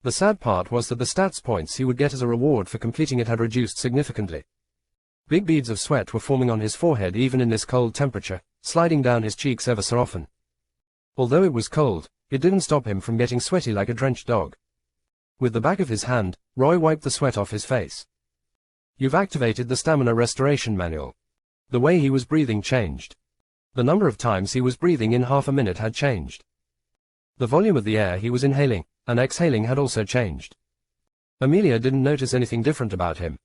The sad part was that the stats points he would get as a reward for completing it had reduced significantly. Big beads of sweat were forming on his forehead even in this cold temperature, sliding down his cheeks ever so often. Although it was cold, it didn't stop him from getting sweaty like a drenched dog. With the back of his hand, Roy wiped the sweat off his face. You've activated the Stamina Restoration Manual. The way he was breathing changed. The number of times he was breathing in half a minute had changed. The volume of the air he was inhaling and exhaling had also changed. Amelia didn't notice anything different about him.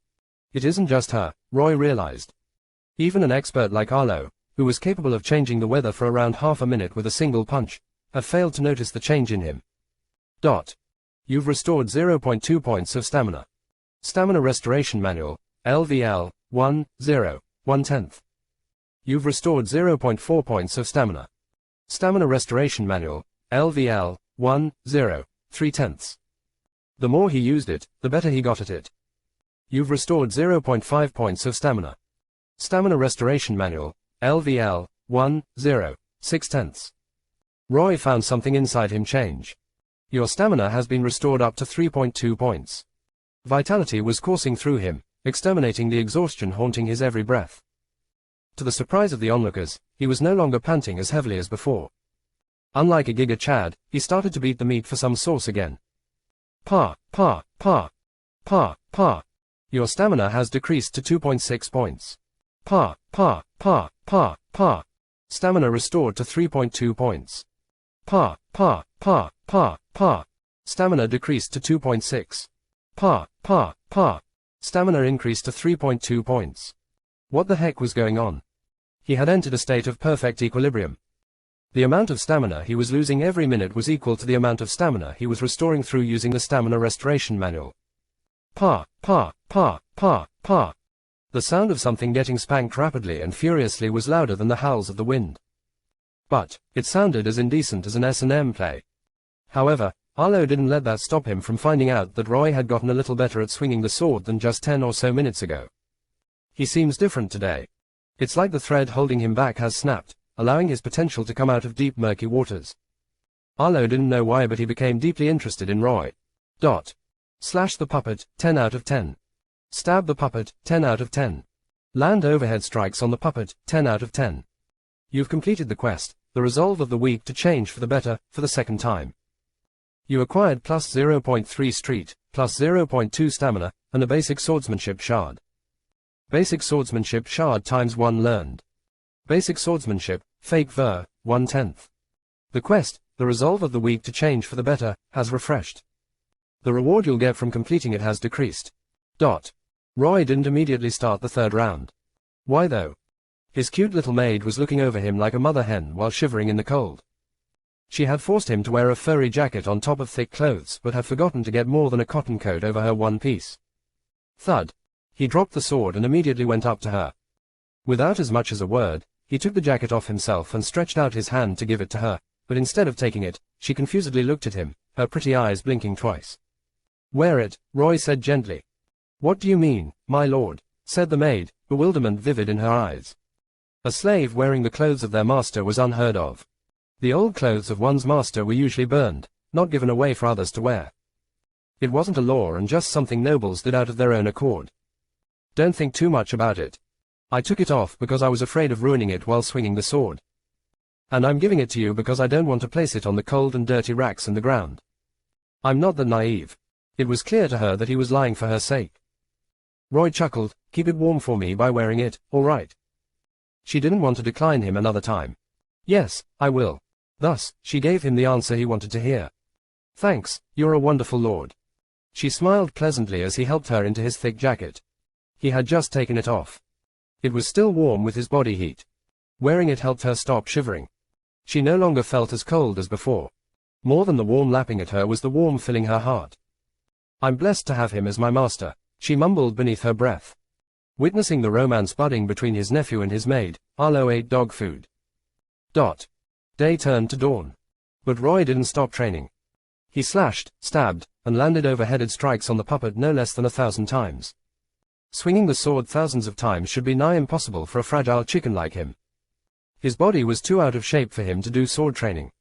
It isn't just her, Roy realized. Even an expert like Arlo, who was capable of changing the weather for around half a minute with a single punch, had failed to notice the change in him. You've restored 0.2 points of stamina. Stamina Restoration Manual, LVL, 1/0/1/10. You've restored 0.4 points of stamina. Stamina Restoration Manual, LVL, 1/0/3/10. The more he used it, the better he got at it. You've restored 0.5 points of stamina. Stamina Restoration Manual, LVL, 1/0/6/10. Roy found something inside him change. Your stamina has been restored up to 3.2 points. Vitality was coursing through him, exterminating the exhaustion haunting his every breath. To the surprise of the onlookers, he was no longer panting as heavily as before. Unlike a Giga Chad, he started to beat the meat for some sauce again. Pa. Your stamina has decreased to 2.6 points. Pa. Stamina restored to 3.2 points. Pa. Stamina decreased to 2.6. Pa. Stamina increased to 3.2 points. What the heck was going on? He had entered a state of perfect equilibrium. The amount of stamina he was losing every minute was equal to the amount of stamina he was restoring through using the stamina restoration manual. Pa. The sound of something getting spanked rapidly and furiously was louder than the howls of the wind. But it sounded as indecent as an S&M play. However, Arlo didn't let that stop him from finding out that Roy had gotten a little better at swinging the sword than just 10 or so minutes ago. He seems different today. It's like the thread holding him back has snapped, allowing his potential to come out of deep murky waters. Arlo didn't know why, but he became deeply interested in Roy. Slash the puppet, 10 out of 10. Stab the puppet, 10 out of 10. Land overhead strikes on the puppet, 10 out of 10. You've completed the quest, the resolve of the week to change for the better, for the second time. You acquired plus 0.3 street, plus 0.2 stamina, and a basic swordsmanship shard. Basic swordsmanship shard times 1 learned. Basic swordsmanship, fake ver, 1/10. The quest, the resolve of the week to change for the better, has refreshed. The reward you'll get from completing it has decreased. Roy didn't immediately start the third round. Why though? His cute little maid was looking over him like a mother hen while shivering in the cold. She had forced him to wear a furry jacket on top of thick clothes, but had forgotten to get more than a cotton coat over her one piece. Thud. He dropped the sword and immediately went up to her. Without as much as a word, he took the jacket off himself and stretched out his hand to give it to her, but instead of taking it, she confusedly looked at him, her pretty eyes blinking twice. Wear it, Roy said gently. What do you mean, my lord? Said the maid, bewilderment vivid in her eyes. A slave wearing the clothes of their master was unheard of. The old clothes of one's master were usually burned, not given away for others to wear. It wasn't a law and just something nobles did out of their own accord. Don't think too much about it. I took it off because I was afraid of ruining it while swinging the sword. And I'm giving it to you because I don't want to place it on the cold and dirty racks in the ground. I'm not that naive. It was clear to her that he was lying for her sake. Roy chuckled, keep it warm for me by wearing it, all right. She didn't want to decline him another time. Yes, I will. Thus, she gave him the answer he wanted to hear. Thanks, you're a wonderful lord. She smiled pleasantly as he helped her into his thick jacket. He had just taken it off. It was still warm with his body heat. Wearing it helped her stop shivering. She no longer felt as cold as before. More than the warm lapping at her was the warm filling her heart. I'm blessed to have him as my master, she mumbled beneath her breath. Witnessing the romance budding between his nephew and his maid, Arlo ate dog food. Day turned to dawn. But Roy didn't stop training. He slashed, stabbed, and landed overheaded strikes on the puppet no less than 1,000 times. Swinging the sword thousands of times should be nigh impossible for a fragile chicken like him. His body was too out of shape for him to do sword training.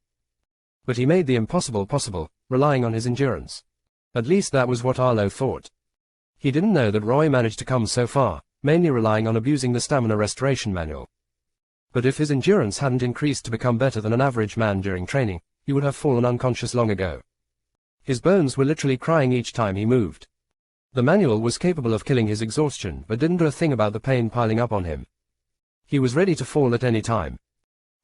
But he made the impossible possible, relying on his endurance. At least that was what Arlo thought. He didn't know that Roy managed to come so far, mainly relying on abusing the stamina restoration manual. But if his endurance hadn't increased to become better than an average man during training, he would have fallen unconscious long ago. His bones were literally crying each time he moved. The manual was capable of killing his exhaustion, but didn't do a thing about the pain piling up on him. He was ready to fall at any time.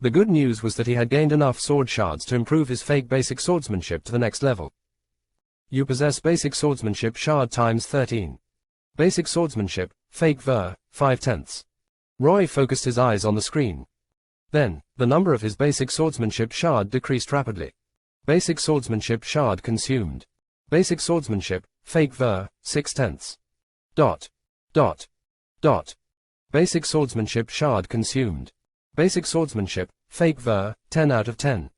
The good news was that he had gained enough sword shards to improve his fake basic swordsmanship to the next level. You possess basic swordsmanship shard times 13. Basic swordsmanship, fake ver, 5/10. Roy focused his eyes on the screen. Then, the number of his basic swordsmanship shard decreased rapidly. Basic swordsmanship shard consumed. Basic swordsmanship, fake ver, 6/10. Basic swordsmanship shard consumed. Basic swordsmanship, fake ver, 10 out of 10.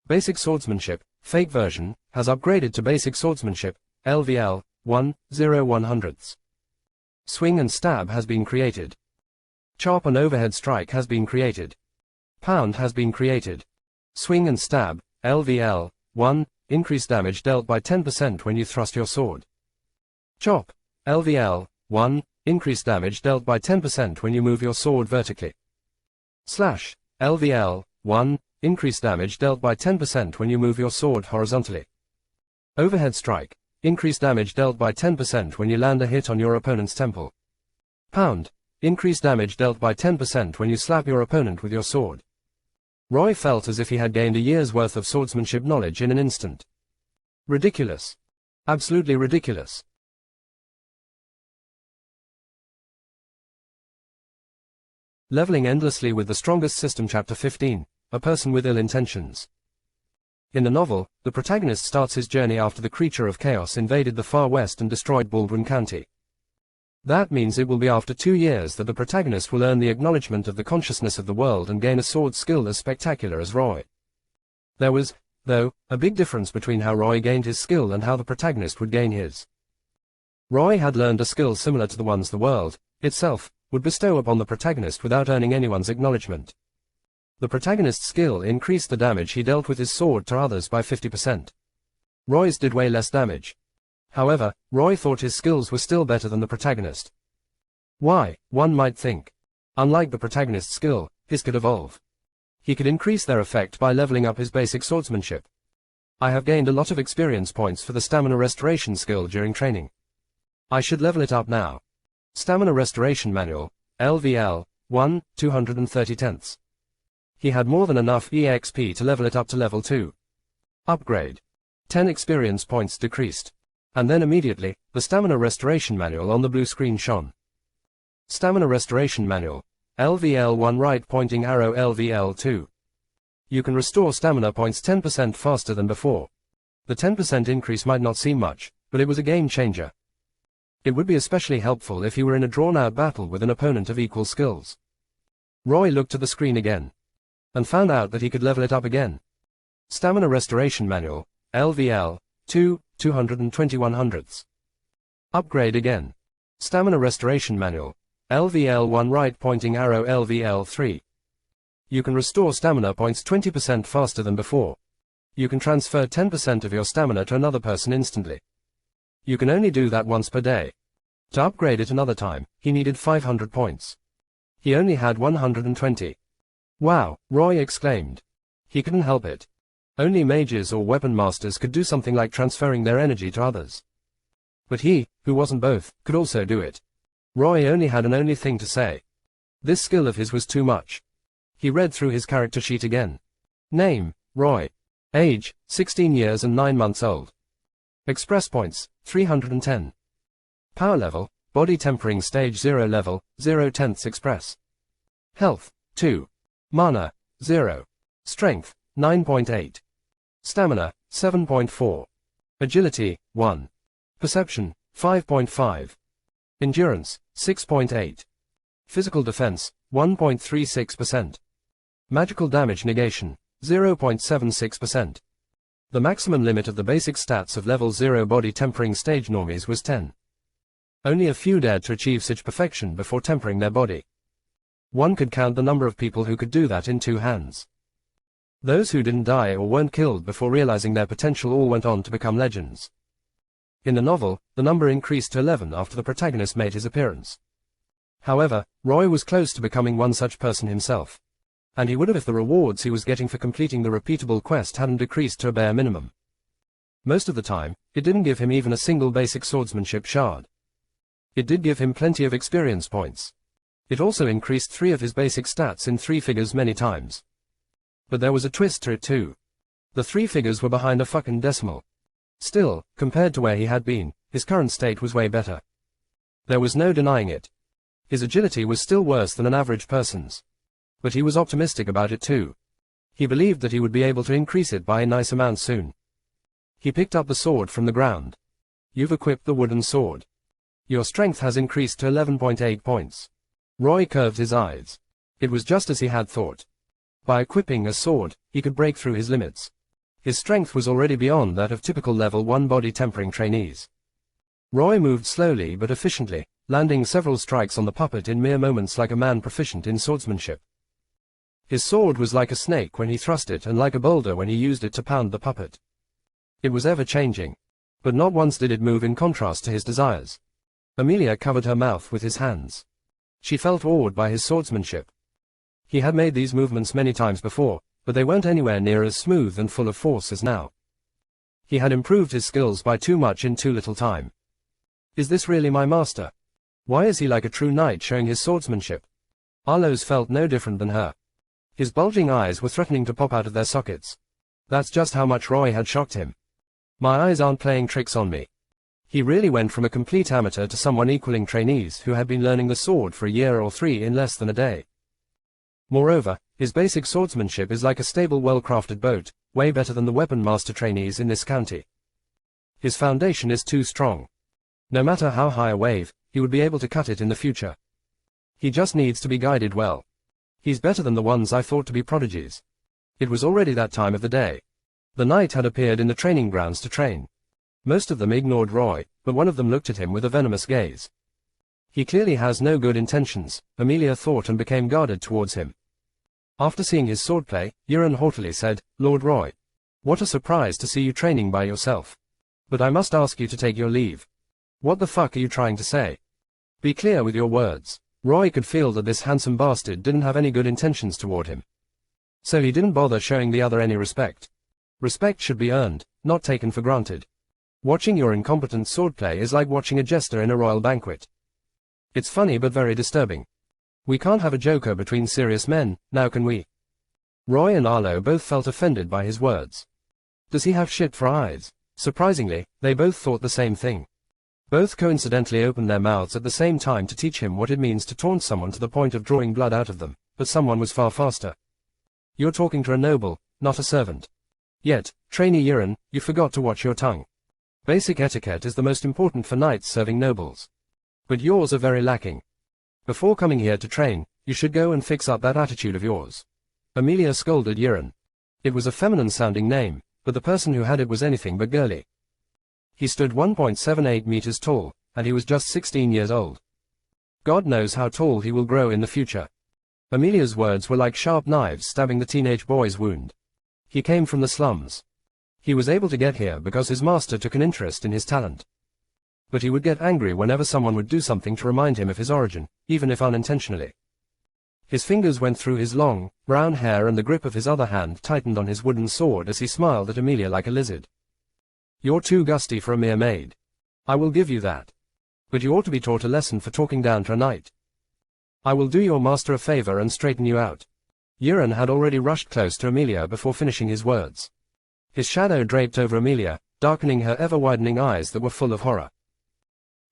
Basic swordsmanship, fake version, has upgraded to basic swordsmanship, LVL, 1/0/100. Swing and stab has been created. Chop and overhead strike has been created. Pound has been created. Swing and stab, LVL, 1, increased damage dealt by 10% when you thrust your sword. Chop, LVL, 1, increased damage dealt by 10% when you move your sword vertically. Slash, LVL, 1, increased damage dealt by 10% when you move your sword horizontally. Overhead strike, increased damage dealt by 10% when you land a hit on your opponent's temple. Pound, increased damage dealt by 10% when you slap your opponent with your sword. Roy felt as if he had gained a year's worth of swordsmanship knowledge in an instant. Ridiculous. Absolutely ridiculous. Leveling endlessly with the strongest system. Chapter 15, A person with ill intentions. In the novel, the protagonist starts his journey after the creature of chaos invaded the far west and destroyed Baldwin County. That means it will be after 2 years that the protagonist will earn the acknowledgement of the consciousness of the world and gain a sword skill as spectacular as Roy. There was, though, a big difference between how Roy gained his skill and how the protagonist would gain his. Roy had learned a skill similar to the ones the world, itself, would bestow upon the protagonist without earning anyone's acknowledgement. The protagonist's skill increased the damage he dealt with his sword to others by 50%. Roy's did way less damage. However, Roy thought his skills were still better than the protagonist. Why, one might think. Unlike the protagonist's skill, his could evolve. He could increase their effect by leveling up his basic swordsmanship. I have gained a lot of experience points for the stamina restoration skill during training. I should level it up now. Stamina Restoration Manual, LVL, 1, 230 tenths. He had more than enough EXP to level it up to level 2. Upgrade. 10 experience points decreased. And then immediately, the Stamina Restoration Manual on the blue screen shone. Stamina Restoration Manual, LVL 1 right pointing arrow LVL 2. You can restore stamina points 10% faster than before. The 10% increase might not seem much, but it was a game changer. It would be especially helpful if he were in a drawn-out battle with an opponent of equal skills. Roy looked at the screen again. And found out that he could level it up again. Stamina Restoration Manual, LVL, 2, 221 hundredths. Upgrade again. Stamina Restoration Manual, LVL 1 right pointing arrow LVL 3. You can restore stamina points 20% faster than before. You can transfer 10% of your stamina to another person instantly. You can only do that once per day. To upgrade it another time, he needed 500 points. He only had 120. Wow, Roy exclaimed. He couldn't help it. Only mages or weapon masters could do something like transferring their energy to others. But he, who wasn't both, could also do it. Roy only had an only thing to say. This skill of his was too much. He read through his character sheet again. Name, Roy. Age, 16 years and 9 months old. Express points, 310. Power level, body tempering stage 0 level, 0 tenths express. Health, 2. Mana, 0. Strength, 9.8. Stamina, 7.4. Agility, 1. Perception, 5.5. Endurance, 6.8. Physical defense, 1.36%. Magical damage negation, 0.76%. The maximum limit of the basic stats of level 0 body tempering stage normies was 10. Only a few dared to achieve such perfection before tempering their body. One could count the number of people who could do that in 2 hands. Those who didn't die or weren't killed before realizing their potential all went on to become legends. In the novel, the number increased to 11 after the protagonist made his appearance. However, Roy was close to becoming one such person himself. And he would have if the rewards he was getting for completing the repeatable quest hadn't decreased to a bare minimum. Most of the time, it didn't give him even a single basic swordsmanship shard. It did give him plenty of experience points. It also increased 3 of his basic stats in 3 figures many times. But there was a twist to it too. The 3 figures were behind a fucking decimal. Still, compared to where he had been, his current state was way better. There was no denying it. His agility was still worse than an average person's. But he was optimistic about it too. He believed that he would be able to increase it by a nice amount soon. He picked up the sword from the ground. You've equipped the wooden sword. Your strength has increased to 11.8 points. Roy curved his eyes. It was just as he had thought. By equipping a sword, he could break through his limits. His strength was already beyond that of typical level 1 body tempering trainees. Roy moved slowly but efficiently, landing several strikes on the puppet in mere moments like a man proficient in swordsmanship. His sword was like a snake when he thrust it and like a boulder when he used it to pound the puppet. It was ever-changing. But not once did it move in contrast to his desires. Amelia covered her mouth with his hands. She felt awed by his swordsmanship. He had made these movements many times before, but they weren't anywhere near as smooth and full of force as now. He had improved his skills by too much in too little time. Is this really my master? Why is he like a true knight showing his swordsmanship? Arloes felt no different than her. His bulging eyes were threatening to pop out of their sockets. That's just how much Roy had shocked him. My eyes aren't playing tricks on me. He really went from a complete amateur to someone equaling trainees who had been learning the sword for a year or 3 in less than a day. Moreover, his basic swordsmanship is like a stable, well-crafted boat, way better than the weapon master trainees in this county. His foundation is too strong. No matter how high a wave, he would be able to cut it in the future. He just needs to be guided well. He's better than the ones I thought to be prodigies. It was already that time of the day. The knight had appeared in the training grounds to train. Most of them ignored Roy, but one of them looked at him with a venomous gaze. He clearly has no good intentions, Amelia thought, and became guarded towards him. After seeing his swordplay, Yuren haughtily said, "Lord Roy. What a surprise to see you training by yourself. But I must ask you to take your leave. What the fuck are you trying to say? Be clear with your words." Roy could feel that this handsome bastard didn't have any good intentions toward him. So he didn't bother showing the other any respect. Respect should be earned, not taken for granted. Watching your incompetent swordplay is like watching a jester in a royal banquet. It's funny but very disturbing. We can't have a joker between serious men, now can we? Roy and Arlo both felt offended by his words. Does he have shit for eyes? Surprisingly, they both thought the same thing. Both coincidentally opened their mouths at the same time to teach him what it means to taunt someone to the point of drawing blood out of them, but someone was far faster. You're talking to a noble, not a servant. Yet, trainee Yuren, you forgot to watch your tongue. Basic etiquette is the most important for knights serving nobles. But yours are very lacking. Before coming here to train, you should go and fix up that attitude of yours. Amelia scolded Yuren. It was a feminine-sounding name, but the person who had it was anything but girly. He stood 1.78 meters tall, and he was just 16 years old. God knows how tall he will grow in the future. Amelia's words were like sharp knives stabbing the teenage boy's wound. He came from the slums. He was able to get here because his master took an interest in his talent. But he would get angry whenever someone would do something to remind him of his origin, even if unintentionally. His fingers went through his long, brown hair, and the grip of his other hand tightened on his wooden sword as he smiled at Amelia like a lizard. You're too gusty for a mere maid. I will give you that. But you ought to be taught a lesson for talking down to a knight. I will do your master a favor and straighten you out. Yuren had already rushed close to Amelia before finishing his words. His shadow draped over Amelia, darkening her ever-widening eyes that were full of horror.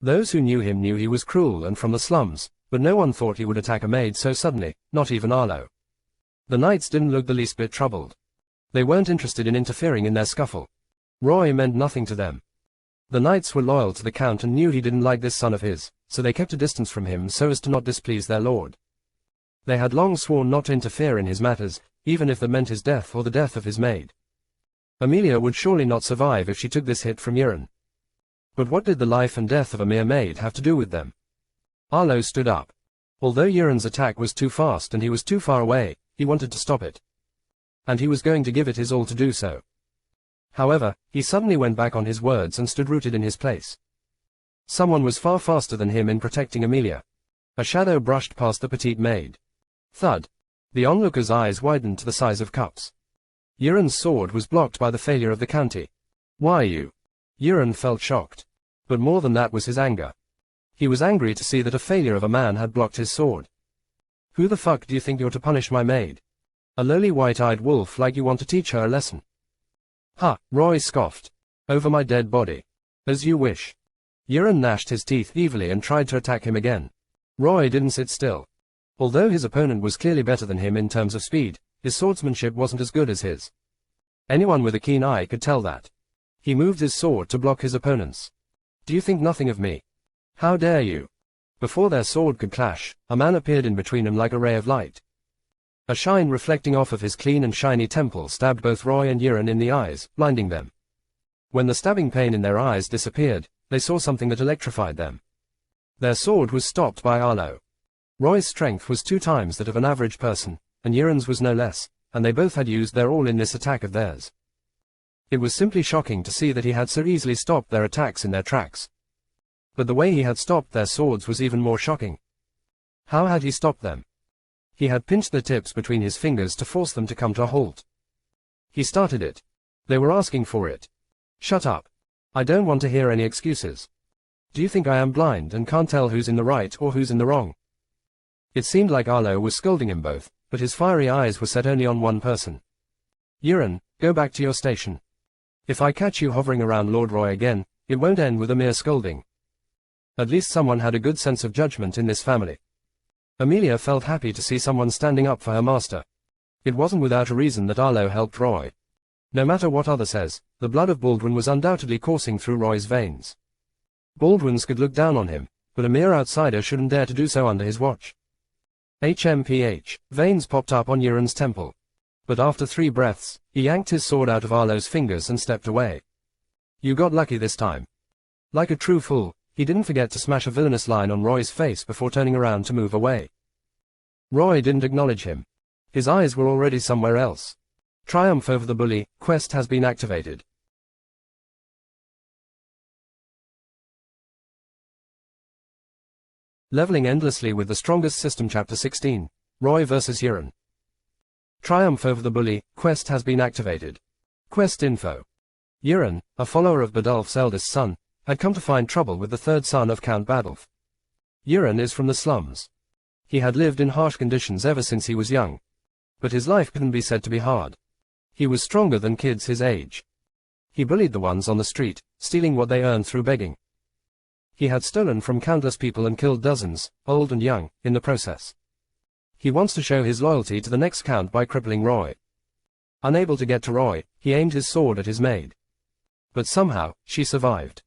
Those who knew him knew he was cruel and from the slums, but no one thought he would attack a maid so suddenly, not even Arlo. The knights didn't look the least bit troubled. They weren't interested in interfering in their scuffle. Roy meant nothing to them. The knights were loyal to the count and knew he didn't like this son of his, so they kept a distance from him so as to not displease their lord. They had long sworn not to interfere in his matters, even if that meant his death or the death of his maid. Amelia would surely not survive if she took this hit from Yuren. But what did the life and death of a mere maid have to do with them? Arlo stood up. Although Yuren's attack was too fast and he was too far away, he wanted to stop it. And he was going to give it his all to do so. However, he suddenly went back on his words and stood rooted in his place. Someone was far faster than him in protecting Amelia. A shadow brushed past the petite maid. Thud. The onlooker's eyes widened to the size of cups. Yuren's sword was blocked by the failure of the county. Why you? Yuren felt shocked. But more than that was his anger. He was angry to see that a failure of a man had blocked his sword. Who the fuck do you think you're to punish my maid? A lowly white-eyed wolf like you want to teach her a lesson? Ha, Roy scoffed. Over my dead body. As you wish. Yuren gnashed his teeth evilly and tried to attack him again. Roy didn't sit still. Although his opponent was clearly better than him in terms of speed, his swordsmanship wasn't as good as his. Anyone with a keen eye could tell that. He moved his sword to block his opponent's. Do you think nothing of me? How dare you? Before their sword could clash, a man appeared in between them like a ray of light. A shine reflecting off of his clean and shiny temple stabbed both Roy and Yuren in the eyes, blinding them. When the stabbing pain in their eyes disappeared, they saw something that electrified them. Their sword was stopped by Arlo. Roy's strength was 2 times that of an average person, and Yuren's was no less, and they both had used their all in this attack of theirs. It was simply shocking to see that he had so easily stopped their attacks in their tracks. But the way he had stopped their swords was even more shocking. How had he stopped them? He had pinched the tips between his fingers to force them to come to a halt. He started it. They were asking for it. Shut up. I don't want to hear any excuses. Do you think I am blind and can't tell who's in the right or who's in the wrong? It seemed like Arlo was scolding him both, but his fiery eyes were set only on one person. Yiren, go back to your station. If I catch you hovering around Lord Roy again, it won't end with a mere scolding. At least someone had a good sense of judgment in this family. Amelia felt happy to see someone standing up for her master. It wasn't without a reason that Arlo helped Roy. No matter what other says, the blood of Baldwin was undoubtedly coursing through Roy's veins. Baldwins could look down on him, but a mere outsider shouldn't dare to do so under his watch. HMPH, veins popped up on Yiren's temple. But after 3 breaths, he yanked his sword out of Arlo's fingers and stepped away. You got lucky this time. Like a true fool, he didn't forget to smash a villainous line on Roy's face before turning around to move away. Roy didn't acknowledge him. His eyes were already somewhere else. Triumph over the bully, quest has been activated. Leveling endlessly with the strongest system. Chapter 16, Roy vs. Yiren. Triumph over the bully, quest has been activated. Quest info. Yiren, a follower of Badulf's eldest son, had come to find trouble with the third son of Count Badulf. Yiren is from the slums. He had lived in harsh conditions ever since he was young. But his life couldn't be said to be hard. He was stronger than kids his age. He bullied the ones on the street, stealing what they earned through begging. He had stolen from countless people and killed dozens, old and young, in the process. He wants to show his loyalty to the next count by crippling Roy. Unable to get to Roy, he aimed his sword at his maid. But somehow, she survived.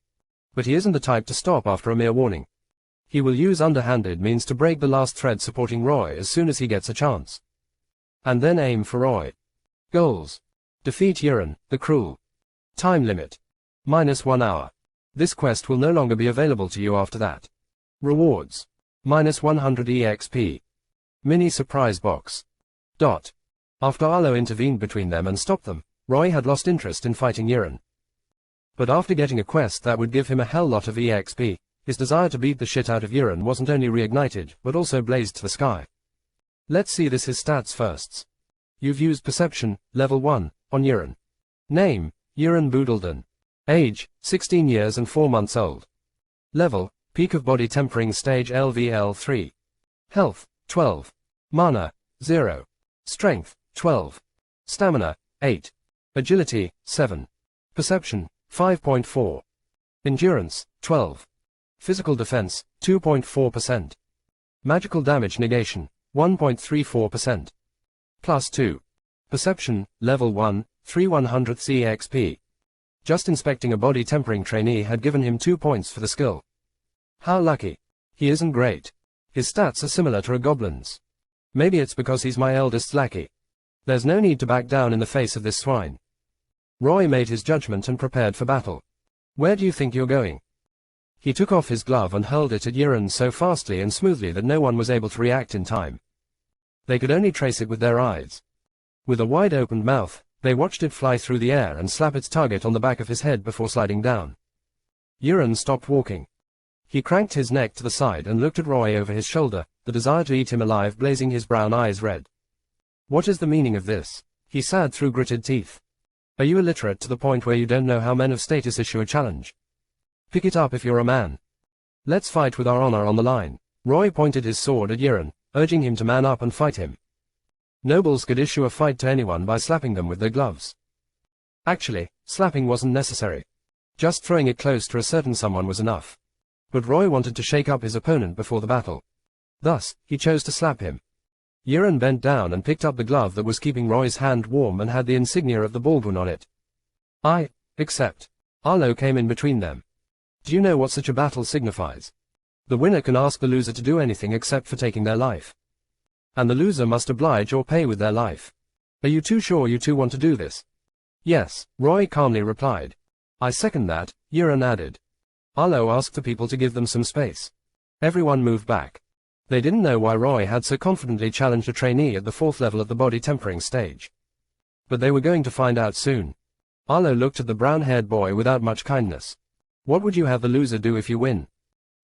But he isn't the type to stop after a mere warning. He will use underhanded means to break the last thread supporting Roy as soon as he gets a chance. And then aim for Roy. Goals. Defeat Yiren, the Cruel. Time limit. -1 hour. This quest will no longer be available to you after that. Rewards. -100 EXP. Mini surprise box. After Arlo intervened between them and stopped them, Roy had lost interest in fighting Yiren. But after getting a quest that would give him a hell lot of EXP, his desire to beat the shit out of Yiren wasn't only reignited, but also blazed to the sky. Let's see his stats first. You've used Perception, level 1, on Yiren. Name, Yiren Boodledon. Age, 16 years and 4 months old. Level, Peak of Body Tempering Stage LVL 3. Health, 12. Mana, 0. Strength, 12. Stamina, 8. Agility, 7. Perception, 5.4. Endurance, 12. Physical defense, 2.4%. Magical damage negation, 1.34%. +2. Perception, level 1, 3/100th EXP. Just inspecting a body tempering trainee had given him 2 points for the skill. How lucky. He isn't great. His stats are similar to a goblin's. Maybe it's because he's my eldest lackey. There's no need to back down in the face of this swine. Roy made his judgment and prepared for battle. Where do you think you're going? He took off his glove and hurled it at Yiren so fastly and smoothly that no one was able to react in time. They could only trace it with their eyes. With a wide-opened mouth, they watched it fly through the air and slap its target on the back of his head before sliding down. Yiren stopped walking. He cranked his neck to the side and looked at Roy over his shoulder, the desire to eat him alive blazing his brown eyes red. What is the meaning of this? He said through gritted teeth. Are you illiterate to the point where you don't know how men of status issue a challenge? Pick it up if you're a man. Let's fight with our honor on the line. Roy pointed his sword at Yiren, urging him to man up and fight him. Nobles could issue a fight to anyone by slapping them with their gloves. Actually, slapping wasn't necessary. Just throwing it close to a certain someone was enough. But Roy wanted to shake up his opponent before the battle. Thus, he chose to slap him. Yiren bent down and picked up the glove that was keeping Roy's hand warm and had the insignia of the Baldwin on it. Except. Arlo came in between them. Do you know what such a battle signifies? The winner can ask the loser to do anything except for taking their life. And the loser must oblige or pay with their life. Are you too sure you two want to do this? Yes, Roy calmly replied. I second that, Yiren added. Arlo asked the people to give them some space. Everyone moved back. They didn't know why Roy had so confidently challenged a trainee at the 4th level of the body tempering stage. But they were going to find out soon. Arlo looked at the brown-haired boy without much kindness. What would you have the loser do if you win?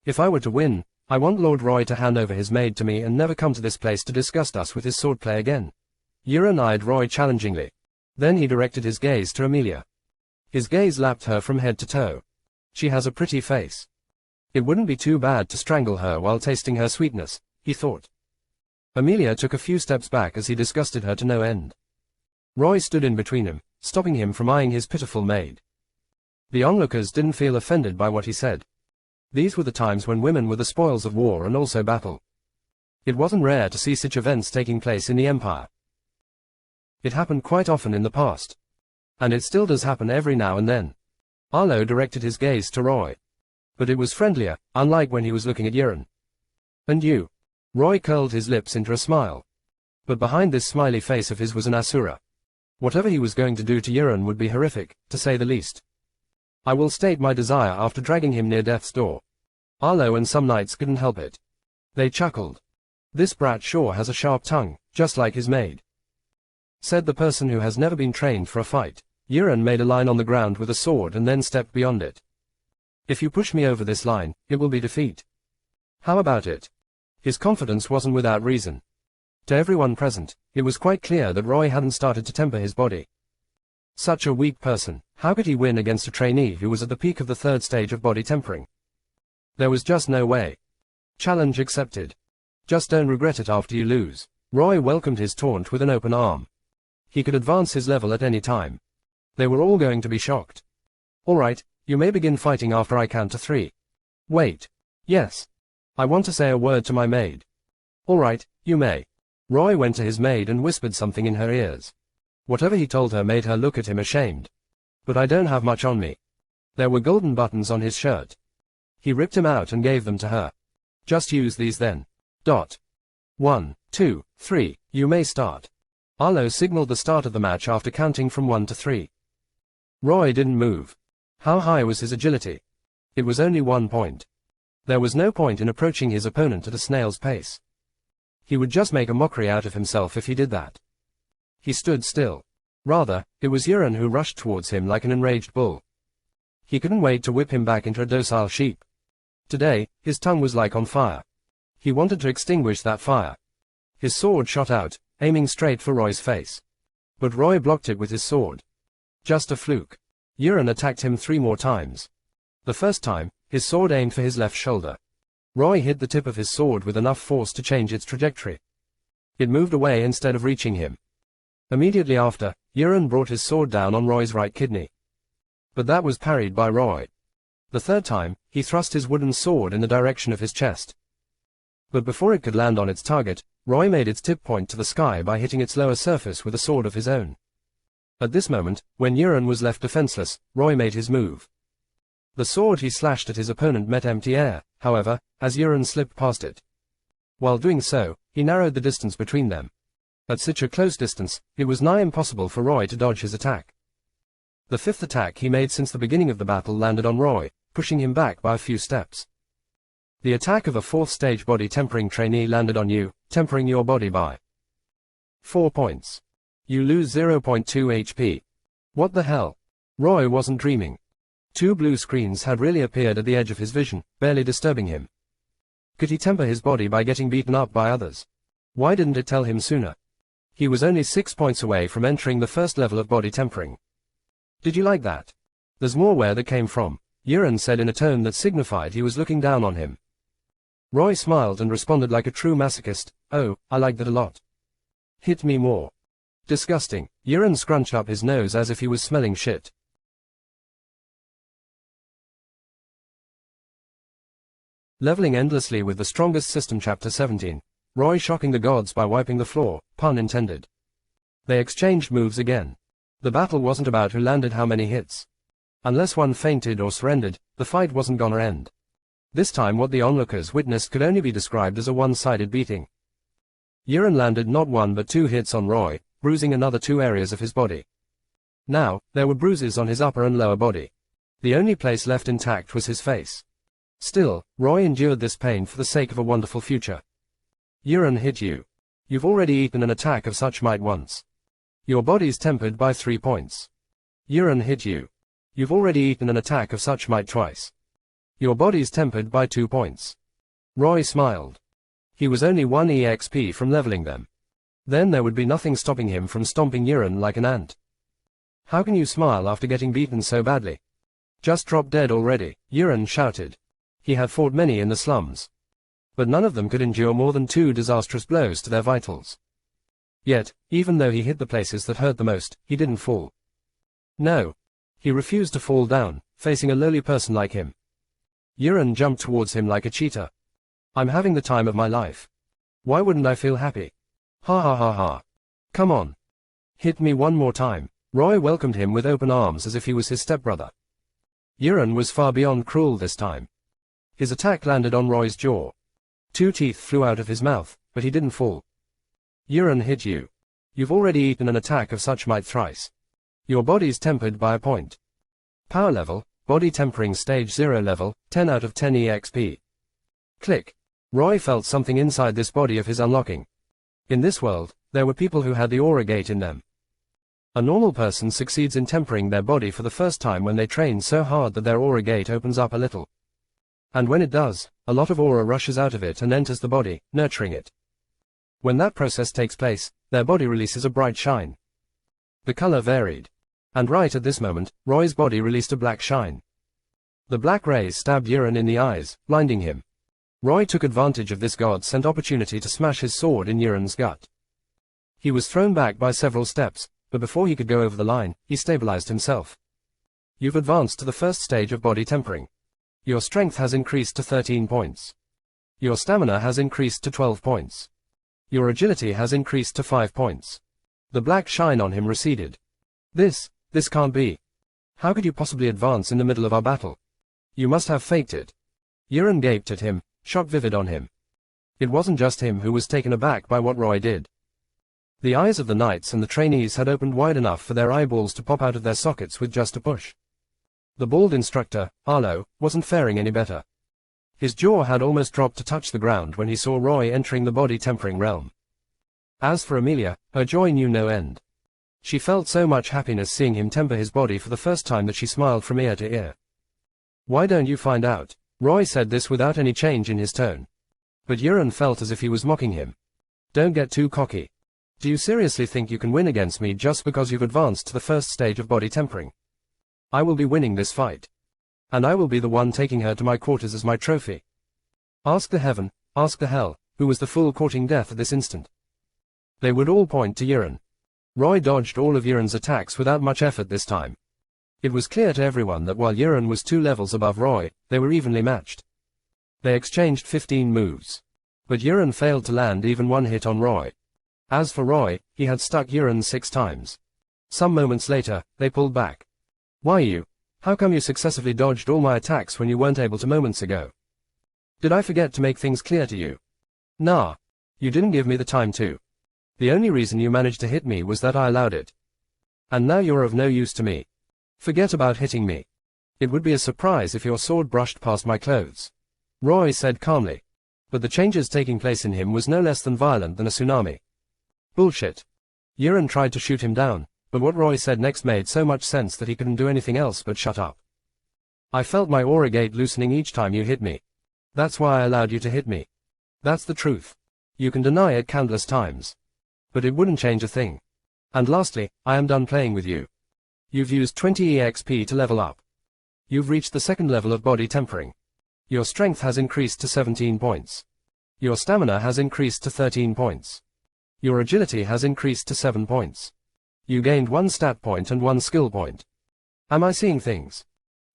If I were to win, I want Lord Roy to hand over his maid to me and never come to this place to disgust us with his swordplay again. Yiren eyed Roy challengingly. Then he directed his gaze to Amelia. His gaze lapped her from head to toe. She has a pretty face. It wouldn't be too bad to strangle her while tasting her sweetness, he thought. Amelia took a few steps back as he disgusted her to no end. Roy stood in between him, stopping him from eyeing his pitiful maid. The onlookers didn't feel offended by what he said. These were the times when women were the spoils of war and also battle. It wasn't rare to see such events taking place in the Empire. It happened quite often in the past. And it still does happen every now and then. Arlo directed his gaze to Roy. But it was friendlier, unlike when he was looking at Yuren. And you? Roy curled his lips into a smile. But behind this smiley face of his was an Asura. Whatever he was going to do to Yuren would be horrific, to say the least. I will state my desire after dragging him near death's door. Arlo and some knights couldn't help it. They chuckled. This brat sure has a sharp tongue, just like his maid. Said the person who has never been trained for a fight. Yuren made a line on the ground with a sword and then stepped beyond it. If you push me over this line, it will be defeat. How about it? His confidence wasn't without reason. To everyone present, it was quite clear that Roy hadn't started to temper his body. Such a weak person, how could he win against a trainee who was at the peak of the third stage of body tempering? There was just no way. Challenge accepted. Just don't regret it after you lose. Roy welcomed his taunt with an open arm. He could advance his level at any time. They were all going to be shocked. All right, you may begin fighting after I count to 3. Wait. Yes. I want to say a word to my maid. All right, you may. Roy went to his maid and whispered something in her ears. Whatever he told her made her look at him ashamed. But I don't have much on me. There were golden buttons on his shirt. He ripped them out and gave them to her. Just use these then. 1, 2, 3, you may start. Arlo signaled the start of the match after counting from 1 to 3. Roy didn't move. How high was his agility? It was only 1 point. There was no point in approaching his opponent at a snail's pace. He would just make a mockery out of himself if he did that. He stood still. Rather, it was Yuren who rushed towards him like an enraged bull. He couldn't wait to whip him back into a docile sheep. Today, his tongue was like on fire. He wanted to extinguish that fire. His sword shot out, aiming straight for Roy's face. But Roy blocked it with his sword. Just a fluke. Yuren attacked him 3 more times. The first time, his sword aimed for his left shoulder. Roy hit the tip of his sword with enough force to change its trajectory. It moved away instead of reaching him. Immediately after, Yuren brought his sword down on Roy's right kidney. But that was parried by Roy. The third time, he thrust his wooden sword in the direction of his chest. But before it could land on its target, Roy made its tip point to the sky by hitting its lower surface with a sword of his own. At this moment, when Yuren was left defenseless, Roy made his move. The sword he slashed at his opponent met empty air, however, as Yuren slipped past it. While doing so, he narrowed the distance between them. At such a close distance, it was nigh impossible for Roy to dodge his attack. The 5th attack he made since the beginning of the battle landed on Roy, pushing him back by a few steps. The attack of a 4th stage body tempering trainee landed on you, tempering your body by 4 points. You lose 0.2 HP. What the hell? Roy wasn't dreaming. 2 blue screens had really appeared at the edge of his vision, barely disturbing him. Could he temper his body by getting beaten up by others? Why didn't it tell him sooner? He was only 6 points away from entering the first level of body tempering. Did you like that? There's more where that came from, Yuren said in a tone that signified he was looking down on him. Roy smiled and responded like a true masochist, oh, I like that a lot. Hit me more. Disgusting. Yuren scrunched up his nose as if he was smelling shit. Leveling endlessly with the strongest system. Chapter 17. Roy shocking the gods by wiping the floor, pun intended. They exchanged moves again. The battle wasn't about who landed how many hits. Unless one fainted or surrendered, the fight wasn't gonna end. This time what the onlookers witnessed could only be described as a one-sided beating. Yuren landed not 1 but 2 hits on Roy, bruising another 2 areas of his body. Now, there were bruises on his upper and lower body. The only place left intact was his face. Still, Roy endured this pain for the sake of a wonderful future. Yuren hit you. You've already eaten an attack of such might once. Your body's tempered by 3 points. Yuren hit you. You've already eaten an attack of such might twice. Your body's tempered by 2 points. Roy smiled. He was only 1 EXP from leveling them. Then there would be nothing stopping him from stomping Yuren like an ant. How can you smile after getting beaten so badly? Just drop dead already, Yuren shouted. He had fought many in the slums. but none of them could endure more than 2 disastrous blows to their vitals. Yet, even though he hit the places that hurt the most, he didn't fall. No. He refused to fall down, facing a lowly person like him. Yuren jumped towards him like a cheetah. I'm having the time of my life. Why wouldn't I feel happy? Ha ha ha ha. Come on. Hit me one more time. Roy welcomed him with open arms as if he was his stepbrother. Yuren was far beyond cruel this time. His attack landed on Roy's jaw. 2 teeth flew out of his mouth, but he didn't fall. Yuren hit you. You've already eaten an attack of such might thrice. Your body's tempered by a point. Power level, body tempering stage 0 level, 10 out of 10 EXP. Click. Roy felt something inside this body of his unlocking. In this world, there were people who had the aura gate in them. A normal person succeeds in tempering their body for the first time when they train so hard that their aura gate opens up a little. And when it does, a lot of aura rushes out of it and enters the body, nurturing it. When that process takes place, their body releases a bright shine. The color varied. And right at this moment, Roy's body released a black shine. The black rays stabbed Yuren in the eyes, blinding him. Roy took advantage of this God-sent opportunity to smash his sword in Yuren's gut. He was thrown back by several steps, but before he could go over the line, he stabilized himself. You've advanced to the first stage of body tempering. Your strength has increased to 13 points. Your stamina has increased to 12 points. Your agility has increased to 5 points. The black shine on him receded. This can't be. How could you possibly advance in the middle of our battle? You must have faked it. Yuren gaped at him, shock vivid on him. It wasn't just him who was taken aback by what Roy did. The eyes of the knights and the trainees had opened wide enough for their eyeballs to pop out of their sockets with just a push. The bald instructor, Arlo, wasn't faring any better. His jaw had almost dropped to touch the ground when he saw Roy entering the body tempering realm. As for Amelia, her joy knew no end. She felt so much happiness seeing him temper his body for the first time that she smiled from ear to ear. Why don't you find out? Roy said this without any change in his tone. But Yuren felt as if he was mocking him. Don't get too cocky. Do you seriously think you can win against me just because you've advanced to the first stage of body tempering? I will be winning this fight. And I will be the one taking her to my quarters as my trophy. Ask the heaven, ask the hell, who was the fool courting death at this instant. They would all point to Yuren. Roy dodged all of Yuren's attacks without much effort this time. It was clear to everyone that while Yuren was 2 levels above Roy, they were evenly matched. They exchanged 15 moves. But Yuren failed to land even one hit on Roy. As for Roy, he had stuck Yuren 6 times. Some moments later, they pulled back. Why you? How come you successively dodged all my attacks when you weren't able to moments ago? Did I forget to make things clear to you? Nah. You didn't give me the time to. The only reason you managed to hit me was that I allowed it. And now you're of no use to me. Forget about hitting me. It would be a surprise if your sword brushed past my clothes. Roy said calmly. But the changes taking place in him was no less than violent than a tsunami. Bullshit. Yuren tried to shoot him down, but what Roy said next made so much sense that he couldn't do anything else but shut up. I felt my aura gate loosening each time you hit me. That's why I allowed you to hit me. That's the truth. You can deny it countless times. But it wouldn't change a thing. And lastly, I am done playing with you. You've used 20 EXP to level up. You've reached the 2nd level of body tempering. Your strength has increased to 17 points. Your stamina has increased to 13 points. Your agility has increased to 7 points. You gained 1 stat point and 1 skill point. Am I seeing things?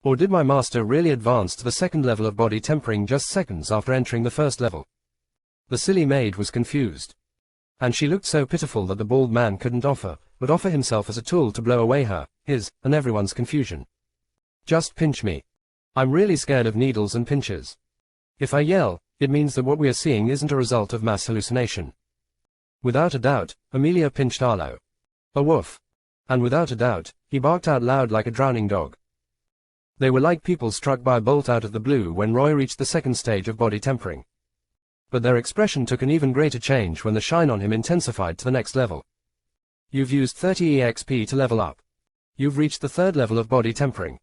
Or did my master really advance to the 2nd level of body tempering just seconds after entering the 1st level? The silly maid was confused. And she looked so pitiful that the bald man couldn't offer himself as a tool to blow away his, and everyone's confusion. Just pinch me. I'm really scared of needles and pinches. If I yell, it means that what we are seeing isn't a result of mass hallucination. Without a doubt, Amelia pinched Arlo. A woof. And without a doubt, he barked out loud like a drowning dog. They were like people struck by a bolt out of the blue when Roy reached the 2nd stage of body tempering. But their expression took an even greater change when the shine on him intensified to the next level. You've used 30 EXP to level up. You've reached the 3rd level of body tempering.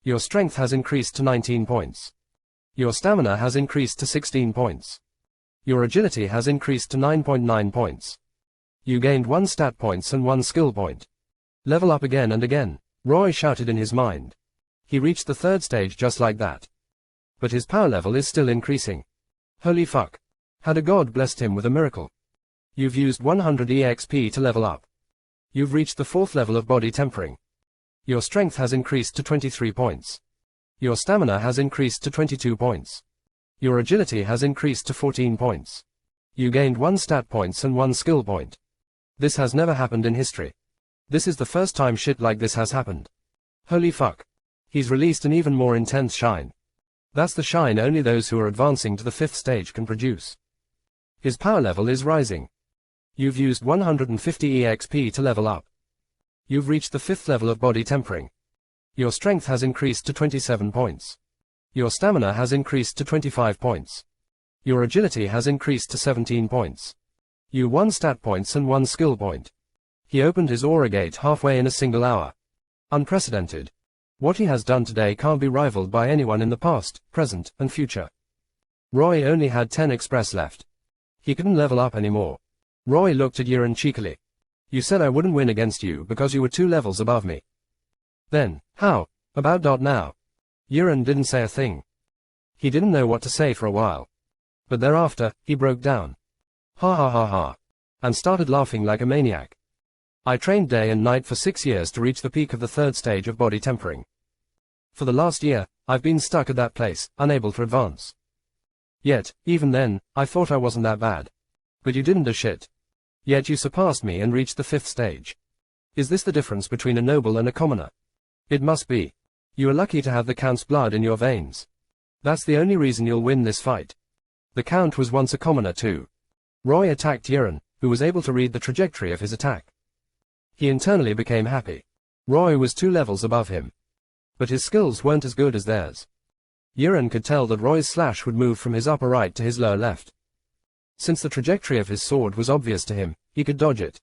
Your strength has increased to 19 points. Your stamina has increased to 16 points. Your agility has increased to 9.9 points. You gained 1 stat points and 1 skill point. Level up again and again, Roy shouted in his mind. He reached the 3rd stage just like that. But his power level is still increasing. Holy fuck. Had a god blessed him with a miracle. You've used 100 EXP to level up. You've reached the 4th level of body tempering. Your strength has increased to 23 points. Your stamina has increased to 22 points. Your agility has increased to 14 points. You gained 1 stat points and 1 skill point. This has never happened in history. This is the first time shit like this has happened. Holy fuck. He's released an even more intense shine. That's the shine only those who are advancing to the 5th stage can produce. His power level is rising. You've used 150 EXP to level up. You've reached the 5th level of body tempering. Your strength has increased to 27 points. Your stamina has increased to 25 points. Your agility has increased to 17 points. You 1 stat points and 1 skill point. He opened his aura gate halfway in a single hour. Unprecedented. What he has done today can't be rivaled by anyone in the past, present, and future. Roy only had 10 express left. He couldn't level up anymore. Roy looked at Yiren cheekily. You said I wouldn't win against you because you were 2 levels above me. Then, how about now? Yiren didn't say a thing. He didn't know what to say for a while. But thereafter, he broke down. Ha ha ha ha. And started laughing like a maniac. I trained day and night for 6 years to reach the peak of the 3rd stage of body tempering. For the last year, I've been stuck at that place, unable to advance. Yet, even then, I thought I wasn't that bad. But you didn't do shit. Yet you surpassed me and reached the 5th stage. Is this the difference between a noble and a commoner? It must be. You are lucky to have the Count's blood in your veins. That's the only reason you'll win this fight. The Count was once a commoner too. Roy attacked Yiren, who was able to read the trajectory of his attack. He internally became happy. Roy was 2 levels above him. But his skills weren't as good as theirs. Yiren could tell that Roy's slash would move from his upper right to his lower left. Since the trajectory of his sword was obvious to him, he could dodge it.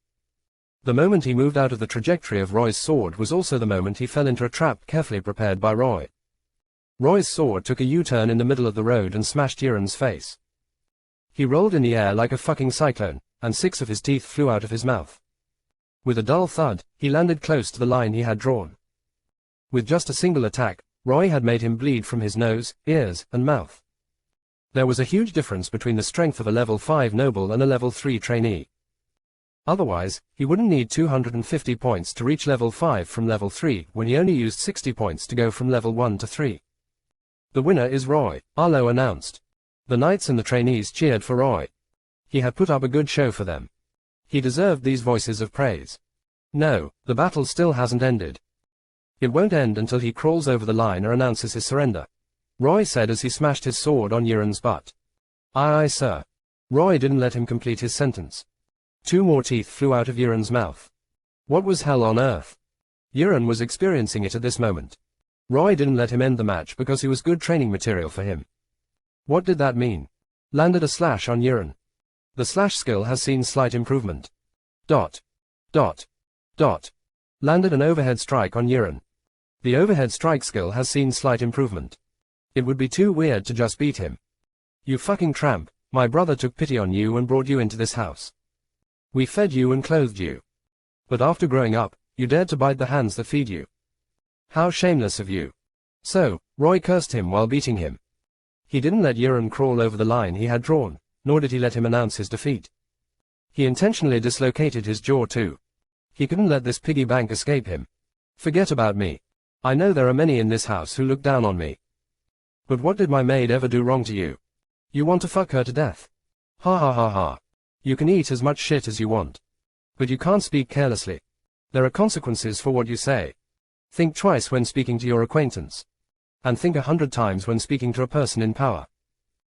The moment he moved out of the trajectory of Roy's sword was also the moment he fell into a trap carefully prepared by Roy. Roy's sword took a U-turn in the middle of the road and smashed Yiren's face. He rolled in the air like a fucking cyclone, and 6 of his teeth flew out of his mouth. With a dull thud, he landed close to the line he had drawn. With just a single attack, Roy had made him bleed from his nose, ears, and mouth. There was a huge difference between the strength of a level 5 noble and a level 3 trainee. Otherwise, he wouldn't need 250 points to reach level 5 from level 3 when he only used 60 points to go from level 1 to 3. The winner is Roy, Arlo announced. The knights and the trainees cheered for Roy. He had put up a good show for them. He deserved these voices of praise. No, the battle still hasn't ended. It won't end until he crawls over the line or announces his surrender, Roy said as he smashed his sword on Yiren's butt. Aye aye sir. Roy didn't let him complete his sentence. 2 more teeth flew out of Yiren's mouth. What was hell on earth? Yiren was experiencing it at this moment. Roy didn't let him end the match because he was good training material for him. What did that mean? Landed a slash on Yiren. The slash skill has seen slight improvement. Dot. Dot. Dot. Landed an overhead strike on Yiren. The overhead strike skill has seen slight improvement. It would be too weird to just beat him. You fucking tramp, my brother took pity on you and brought you into this house. We fed you and clothed you. But after growing up, you dared to bite the hands that feed you. How shameless of you. So, Roy cursed him while beating him. He didn't let Yiren crawl over the line he had drawn, nor did he let him announce his defeat. He intentionally dislocated his jaw too. He couldn't let this piggy bank escape him. Forget about me. I know there are many in this house who look down on me. But what did my maid ever do wrong to you? You want to fuck her to death? Ha ha ha ha. You can eat as much shit as you want. But you can't speak carelessly. There are consequences for what you say. Think twice when speaking to your acquaintance. And think 100 times when speaking to a person in power.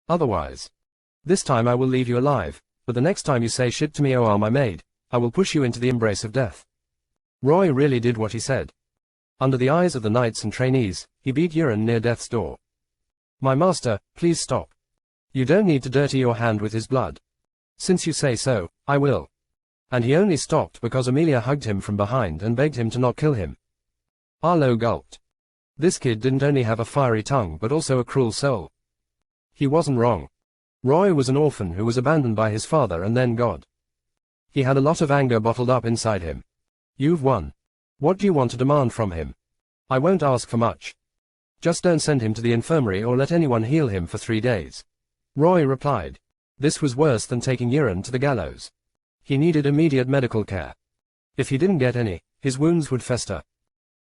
Otherwise. This time I will leave you alive, but the next time you say shit to me or my maid, I will push you into the embrace of death. Roy really did what he said. Under the eyes of the knights and trainees, he beat Yiren near death's door. My master, please stop. You don't need to dirty your hand with his blood. Since you say so, I will. And he only stopped because Amelia hugged him from behind and begged him to not kill him. Arlo gulped. This kid didn't only have a fiery tongue but also a cruel soul. He wasn't wrong. Roy was an orphan who was abandoned by his father and then God. He had a lot of anger bottled up inside him. You've won. What do you want to demand from him? I won't ask for much. Just don't send him to the infirmary or let anyone heal him for 3 days. Roy replied. This was worse than taking Yiren to the gallows. He needed immediate medical care. If he didn't get any, his wounds would fester.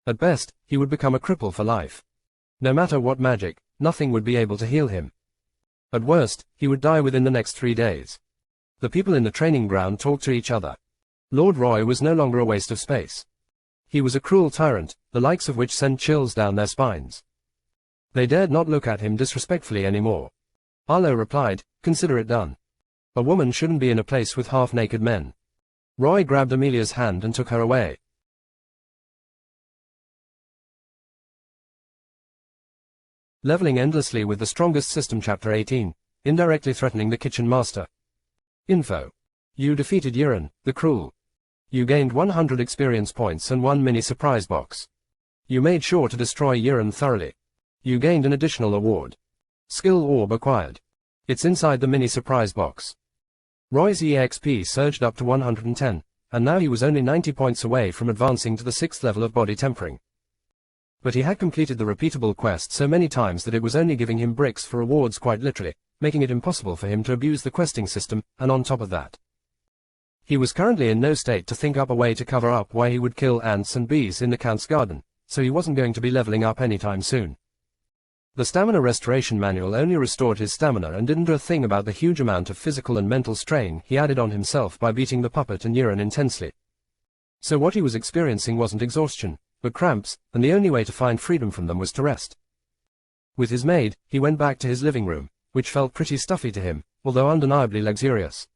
At best, he would become a cripple for life. No matter what magic, nothing would be able to heal him. At worst, he would die within the next 3 days. The people in the training ground talked to each other. Lord Roy was no longer a waste of space. He was a cruel tyrant, the likes of which sent chills down their spines. They dared not look at him disrespectfully anymore. Arlo replied, "Consider it done. A woman shouldn't be in a place with half-naked men." Roy grabbed Amelia's hand and took her away. Leveling endlessly with the strongest system. Chapter 18, indirectly threatening the kitchen master. Info. You defeated Yiren, the Cruel. You gained 100 experience points and 1 mini surprise box. You made sure to destroy Yiren thoroughly. You gained an additional award. Skill orb acquired. It's inside the mini surprise box. Roy's EXP surged up to 110, and now he was only 90 points away from advancing to the 6th level of body tempering. But he had completed the repeatable quest so many times that it was only giving him bricks for rewards, quite literally, making it impossible for him to abuse the questing system, and on top of that, he was currently in no state to think up a way to cover up why he would kill ants and bees in the Count's garden, so he wasn't going to be leveling up anytime soon. The stamina restoration manual only restored his stamina and didn't do a thing about the huge amount of physical and mental strain he added on himself by beating the puppet and Yiren intensely. So what he was experiencing wasn't exhaustion, but cramps, and the only way to find freedom from them was to rest. With his maid, he went back to his living room, which felt pretty stuffy to him, although undeniably luxurious.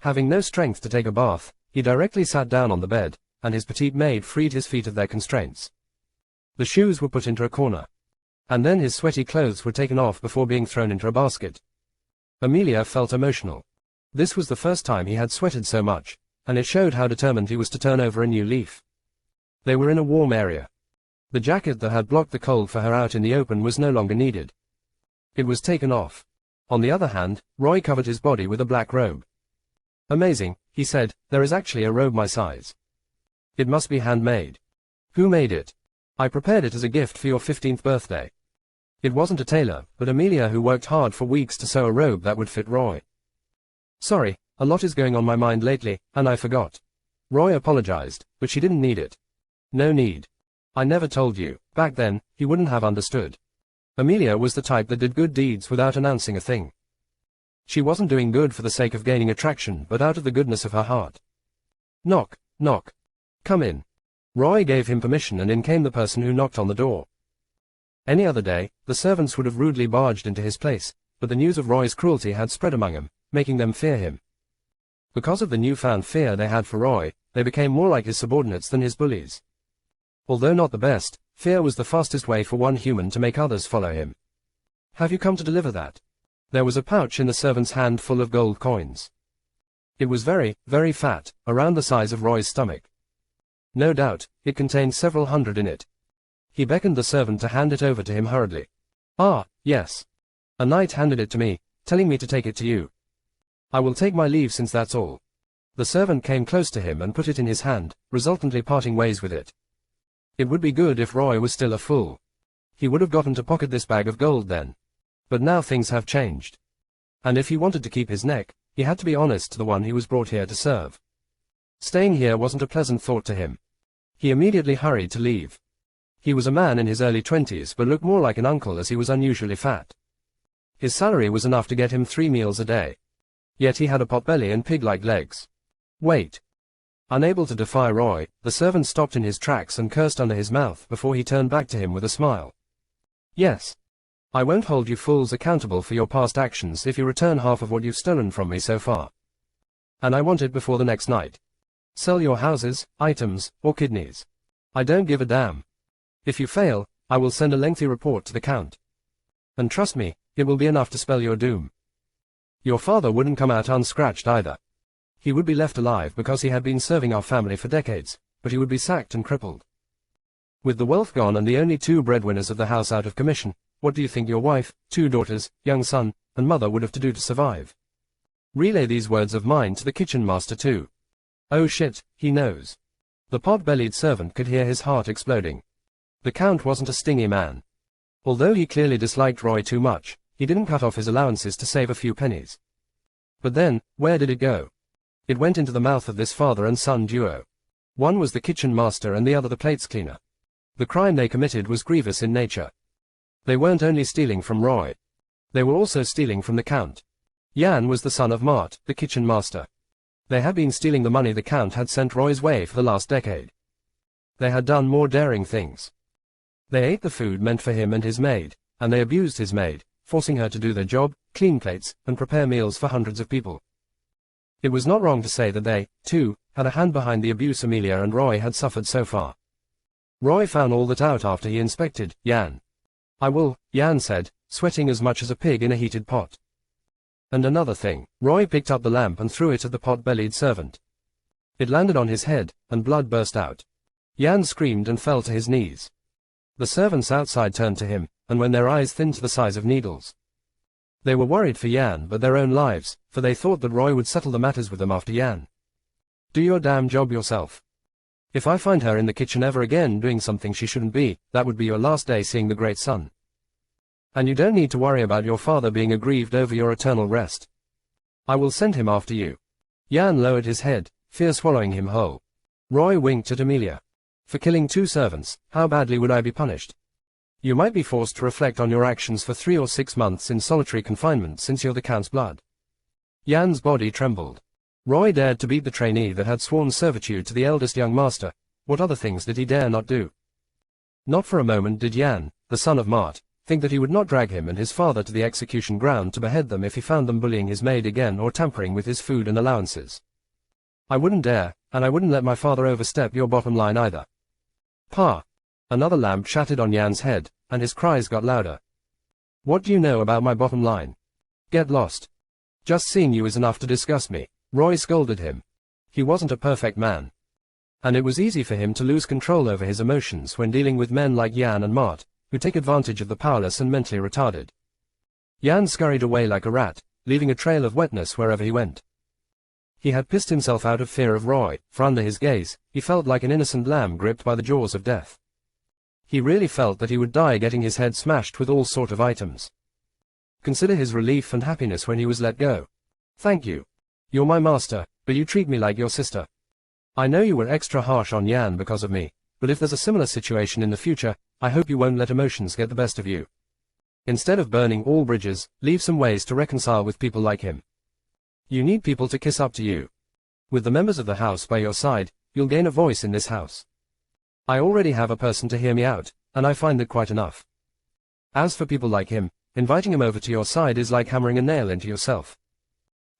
Having no strength to take a bath, he directly sat down on the bed, and his petite maid freed his feet of their constraints. The shoes were put into a corner. And then his sweaty clothes were taken off before being thrown into a basket. Amelia felt emotional. This was the first time he had sweated so much, and it showed how determined he was to turn over a new leaf. They were in a warm area. The jacket that had blocked the cold for her out in the open was no longer needed. It was taken off. On the other hand, Roy covered his body with a black robe. Amazing, he said, there is actually a robe my size. It must be handmade. Who made it? I prepared it as a gift for your 15th birthday. It wasn't a tailor, but Amelia, who worked hard for weeks to sew a robe that would fit Roy. Sorry, a lot is going on my mind lately, and I forgot. Roy apologized, but she didn't need it. No need. I never told you. Back then, he wouldn't have understood. Amelia was the type that did good deeds without announcing a thing. She wasn't doing good for the sake of gaining attraction, but out of the goodness of her heart. Knock, knock. Come in. Roy gave him permission, and in came the person who knocked on the door. Any other day, the servants would have rudely barged into his place, but the news of Roy's cruelty had spread among them, making them fear him. Because of the newfound fear they had for Roy, they became more like his subordinates than his bullies. Although not the best, fear was the fastest way for one human to make others follow him. Have you come to deliver that? There was a pouch in the servant's hand full of gold coins. It was very, very fat, around the size of Roy's stomach. No doubt, it contained several hundred in it. He beckoned the servant to hand it over to him hurriedly. Ah, yes. A knight handed it to me, telling me to take it to you. I will take my leave since that's all. The servant came close to him and put it in his hand, resultantly parting ways with it. It would be good if Roy was still a fool. He would have gotten to pocket this bag of gold then. But now things have changed. And if he wanted to keep his neck, he had to be honest to the one he was brought here to serve. Staying here wasn't a pleasant thought to him. He immediately hurried to leave. He was a man in his early 20s but looked more like an uncle as he was unusually fat. His salary was enough to get him 3 meals a day. Yet he had a potbelly and pig-like legs. Wait. Unable to defy Roy, the servant stopped in his tracks and cursed under his mouth before he turned back to him with a smile. Yes. I won't hold you fools accountable for your past actions if you return half of what you've stolen from me so far. And I want it before the next night. Sell your houses, items, or kidneys. I don't give a damn. If you fail, I will send a lengthy report to the Count. And trust me, it will be enough to spell your doom. Your father wouldn't come out unscratched either. He would be left alive because he had been serving our family for decades, but he would be sacked and crippled. With the wealth gone and the only 2 breadwinners of the house out of commission, what do you think your wife, 2 daughters, young son, and mother would have to do to survive? Relay these words of mine to the kitchen master too. Oh shit, he knows. The pot-bellied servant could hear his heart exploding. The Count wasn't a stingy man. Although he clearly disliked Roy too much, He didn't cut off his allowances to save a few pennies. But then, where did it go? It went into the mouth of this father and son duo. One was the kitchen master and the other the plates cleaner. The crime they committed was grievous in nature. They weren't only stealing from Roy. They were also stealing from the Count. Jan was the son of Mart, the kitchen master. They had been stealing the money the Count had sent Roy's way for the last decade. They had done more daring things. They ate the food meant for him and his maid, and they abused his maid, forcing her to do their job, clean plates, and prepare meals for hundreds of people. It was not wrong to say that they, too, had a hand behind the abuse Amelia and Roy had suffered so far. Roy found all that out after he inspected Jan. "I will," Jan said, sweating as much as a pig in a heated pot. And another thing, Roy picked up the lamp and threw it at the pot-bellied servant. It landed on his head, and blood burst out. Jan screamed and fell to his knees. The servants outside turned to him, and when their eyes thinned to the size of needles. They were worried for Jan but their own lives, for they thought that Roy would settle the matters with them after Jan. "Do your damn job yourself. If I find her in the kitchen ever again doing something she shouldn't be, that would be your last day seeing the great sun. And you don't need to worry about your father being aggrieved over your eternal rest. I will send him after you." Jan lowered his head, fear swallowing him whole. Roy winked at Amelia. "For killing 2 servants, how badly would I be punished? You might be forced to reflect on your actions for 3 or 6 months in solitary confinement since you're the Count's blood." Jan's body trembled. Roy dared to beat the trainee that had sworn servitude to the eldest young master. What other things did he dare not do? Not for a moment did Jan, the son of Mart, think that he would not drag him and his father to the execution ground to behead them if he found them bullying his maid again or tampering with his food and allowances. "I wouldn't dare, and I wouldn't let my father overstep your bottom line either." "Pa!" Another lamp shattered on Jan's head, and his cries got louder. "What do you know about my bottom line? Get lost. Just seeing you is enough to disgust me." Roy scolded him. He wasn't a perfect man. And it was easy for him to lose control over his emotions when dealing with men like Jan and Mart, who take advantage of the powerless and mentally retarded. Jan scurried away like a rat, leaving a trail of wetness wherever he went. He had pissed himself out of fear of Roy, for under his gaze, he felt like an innocent lamb gripped by the jaws of death. He really felt that he would die getting his head smashed with all sort of items. Consider his relief and happiness when he was let go. "Thank you. You're my master, but you treat me like your sister. I know you were extra harsh on Jan because of me, but if there's a similar situation in the future, I hope you won't let emotions get the best of you. Instead of burning all bridges, leave some ways to reconcile with people like him. You need people to kiss up to you. With the members of the house by your side, you'll gain a voice in this house. I already have a person to hear me out, and I find that quite enough. As for people like him, inviting him over to your side is like hammering a nail into yourself.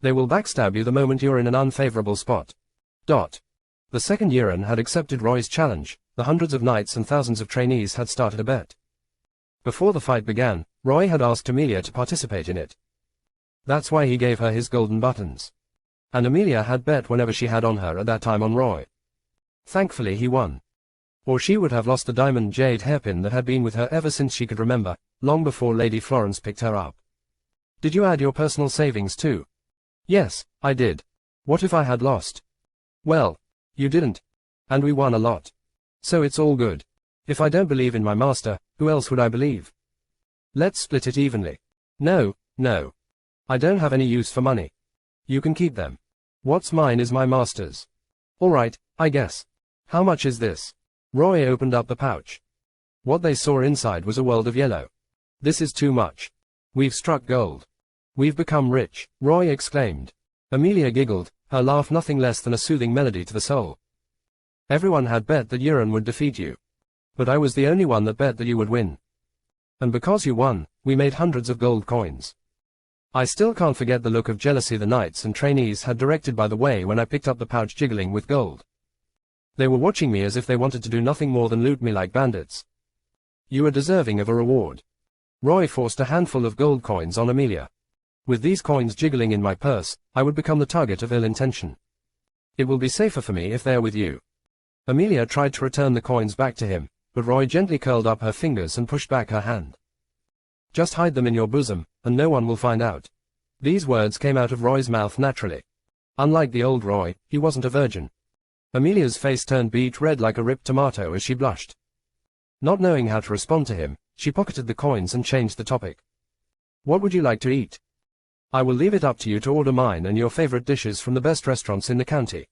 They will backstab you the moment you're in an unfavorable spot." The second Yiren had accepted Roy's challenge. The hundreds of knights and thousands of trainees had started a bet. Before the fight began, Roy had asked Amelia to participate in it. That's why he gave her his golden buttons. And Amelia had bet whenever she had on her at that time on Roy. Thankfully he won. Or she would have lost the diamond jade hairpin that had been with her ever since she could remember, long before Lady Florence picked her up. "Did you add your personal savings too?" "Yes, I did." "What if I had lost?" "Well, you didn't. And we won a lot. So it's all good. If I don't believe in my master, who else would I believe? Let's split it evenly." No. I don't have any use for money. You can keep them. What's mine is my master's." "All right, I guess. How much is this?" Roy opened up the pouch. What they saw inside was a world of yellow. "This is too much. We've struck gold. We've become rich," Roy exclaimed. Amelia giggled, her laugh nothing less than a soothing melody to the soul. "Everyone had bet that Yiren would defeat you. But I was the only one that bet that you would win. And because you won, we made hundreds of gold coins. I still can't forget the look of jealousy the knights and trainees had directed by the way when I picked up the pouch jiggling with gold. They were watching me as if they wanted to do nothing more than loot me like bandits. You are deserving of a reward." Roy forced a handful of gold coins on Amelia. "With these coins jiggling in my purse, I would become the target of ill intention. It will be safer for me if they are with you." Amelia tried to return the coins back to him, but Roy gently curled up her fingers and pushed back her hand. "Just hide them in your bosom, and no one will find out." These words came out of Roy's mouth naturally. Unlike the old Roy, he wasn't a virgin. Amelia's face turned beet red like a ripped tomato as she blushed. Not knowing how to respond to him, she pocketed the coins and changed the topic. What would you like to eat? I will leave it up to you to order mine and your favorite dishes from the best restaurants in the county.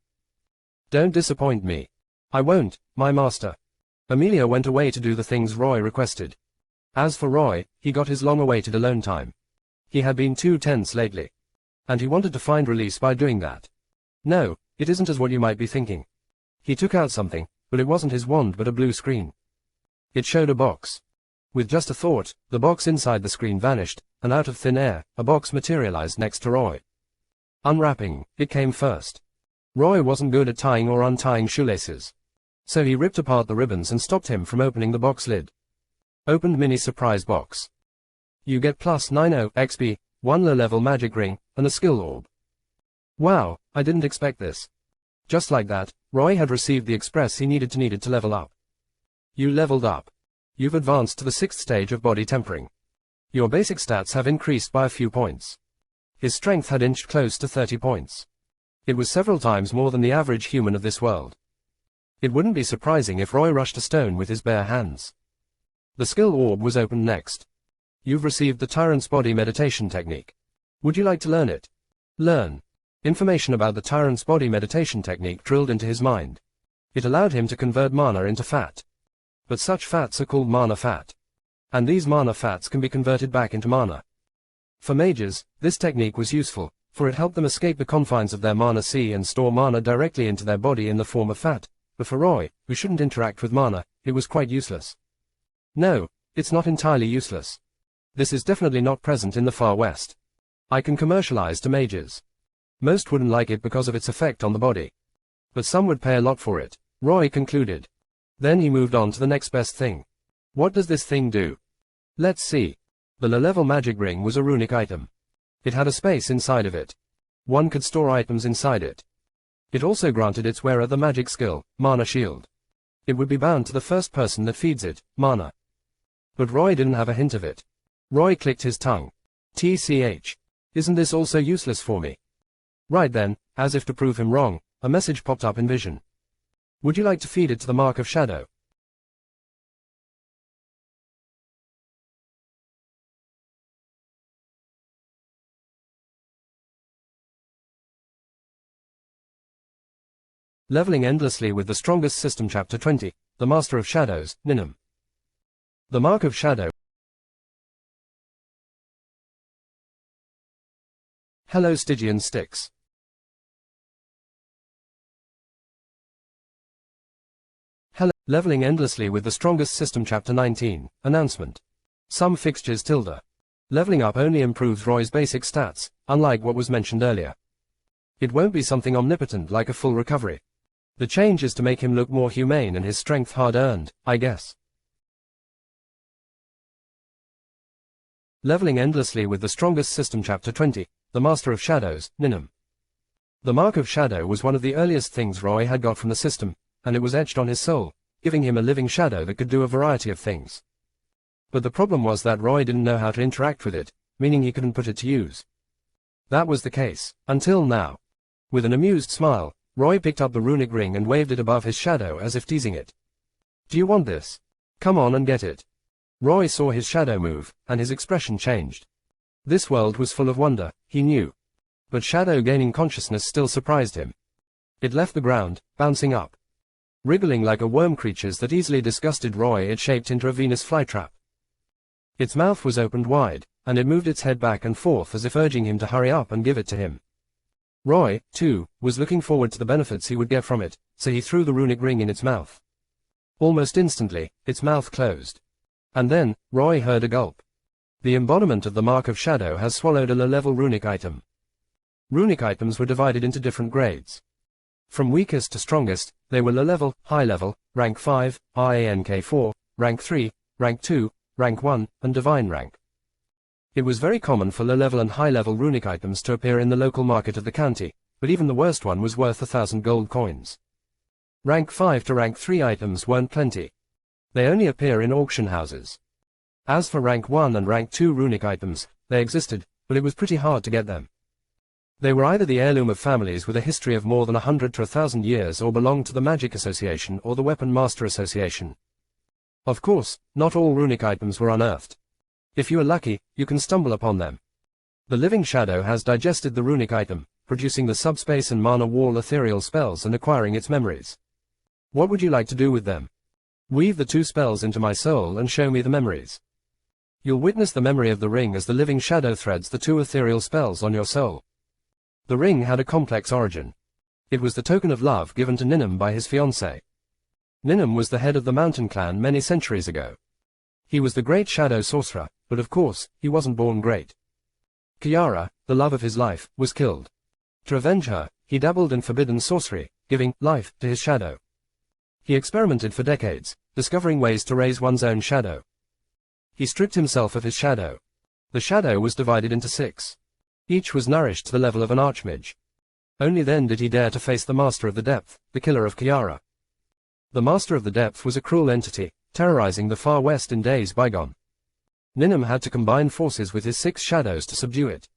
Don't disappoint me. I won't, my master. Amelia went away to do the things Roy requested. As for Roy, he got his long-awaited alone time. He had been too tense lately. And he wanted to find release by doing that. No, it isn't as what you might be thinking. He took out something, but it wasn't his wand but a blue screen. It showed a box. With just a thought, the box inside the screen vanished, and out of thin air, a box materialized next to Roy. Unwrapping, it came first. Roy wasn't good at tying or untying shoelaces. So he ripped apart the ribbons and stopped him from opening the box lid. Opened mini surprise box. You get plus 90 XP, 1 low-level magic ring, and a skill orb. Wow, I didn't expect this. Just like that, Roy had received the express he needed to level up. You leveled up. You've advanced to the 6th stage of body tempering. Your basic stats have increased by a few points. His strength had inched close to 30 points. It was several times more than the average human of this world. It wouldn't be surprising if Roy rushed a stone with his bare hands. The skill orb was opened next. You've received the Tyrant's Body meditation technique. Would you like to learn it? Learn. Information about the Tyrant's Body meditation technique drilled into his mind. It allowed him to convert mana into fat. But such fats are called mana fat. And these mana fats can be converted back into mana. For mages, this technique was useful, for it helped them escape the confines of their mana sea and store mana directly into their body in the form of fat, but for Roy, who shouldn't interact with mana, it was quite useless. No, it's not entirely useless. This is definitely not present in the Far West. I can commercialize to mages. Most wouldn't like it because of its effect on the body. But some would pay a lot for it, Roy concluded. Then he moved on to the next best thing. What does this thing do? Let's see. The low-level magic ring was a runic item. It had a space inside of it. One could store items inside it. It also granted its wearer the magic skill, Mana Shield. It would be bound to the first person that feeds it, mana. But Roy didn't have a hint of it. Roy clicked his tongue. TCH. Isn't this also useless for me? Right then, as if to prove him wrong, a message popped up in vision. Would you like to feed it to the Mark of Shadow? Leveling endlessly with the strongest system. Chapter 20, The Master of Shadows, Ninum. The Mark of Shadow. Hello Stygian Sticks. Hello. Leveling endlessly with the strongest system. Chapter 19, Announcement. Some fixtures tilde. Leveling up only improves Roy's basic stats, unlike what was mentioned earlier. It won't be something omnipotent like a full recovery. The change is to make him look more humane and his strength hard-earned, I guess. Leveling endlessly with the strongest system. Chapter 20, The Master of Shadows, Ninum. The Mark of Shadow was one of the earliest things Roy had got from the system, and it was etched on his soul, giving him a living shadow that could do a variety of things. But the problem was that Roy didn't know how to interact with it, meaning he couldn't put it to use. That was the case, until now. With an amused smile, Roy picked up the runic ring and waved it above his shadow as if teasing it. Do you want this? Come on and get it. Roy saw his shadow move, and his expression changed. This world was full of wonder, he knew. But shadow gaining consciousness still surprised him. It left the ground, bouncing up. Wriggling like a worm creatures that easily disgusted Roy, it shaped into a Venus flytrap. Its mouth was opened wide, and it moved its head back and forth as if urging him to hurry up and give it to him. Roy, too, was looking forward to the benefits he would get from it, so he threw the runic ring in its mouth. Almost instantly, its mouth closed. And then, Roy heard a gulp. The embodiment of the Mark of Shadow has swallowed a low-level runic item. Runic items were divided into different grades. From weakest to strongest, they were low-level, high-level, rank 5, rank 4, rank 3, rank 2, rank 1, and divine rank. It was very common for low-level and high-level runic items to appear in the local market of the county, but even the worst one was worth 1,000 gold coins. Rank 5 to rank 3 items weren't plenty. They only appear in auction houses. As for rank 1 and rank 2 runic items, they existed, but it was pretty hard to get them. They were either the heirloom of families with a history of more than 100 to 1,000 years or belonged to the Magic Association or the Weapon Master Association. Of course, not all runic items were unearthed. If you are lucky, you can stumble upon them. The living shadow has digested the runic item, producing the subspace and mana wall ethereal spells and acquiring its memories. What would you like to do with them? Weave the 2 spells into my soul and show me the memories. You'll witness the memory of the ring as the living shadow threads the 2 ethereal spells on your soul. The ring had a complex origin. It was the token of love given to Ninum by his fiancée. Ninum was the head of the mountain clan many centuries ago. He was the great shadow sorcerer, but of course, he wasn't born great. Kiara, the love of his life, was killed. To avenge her, he dabbled in forbidden sorcery, giving life to his shadow. He experimented for decades, discovering ways to raise one's own shadow. He stripped himself of his shadow. The shadow was divided into 6. Each was nourished to the level of an archmage. Only then did he dare to face the Master of the Depth, the killer of Kiara. The Master of the Depth was a cruel entity, terrorizing the far west in days bygone. Ninum had to combine forces with his 6 shadows to subdue it.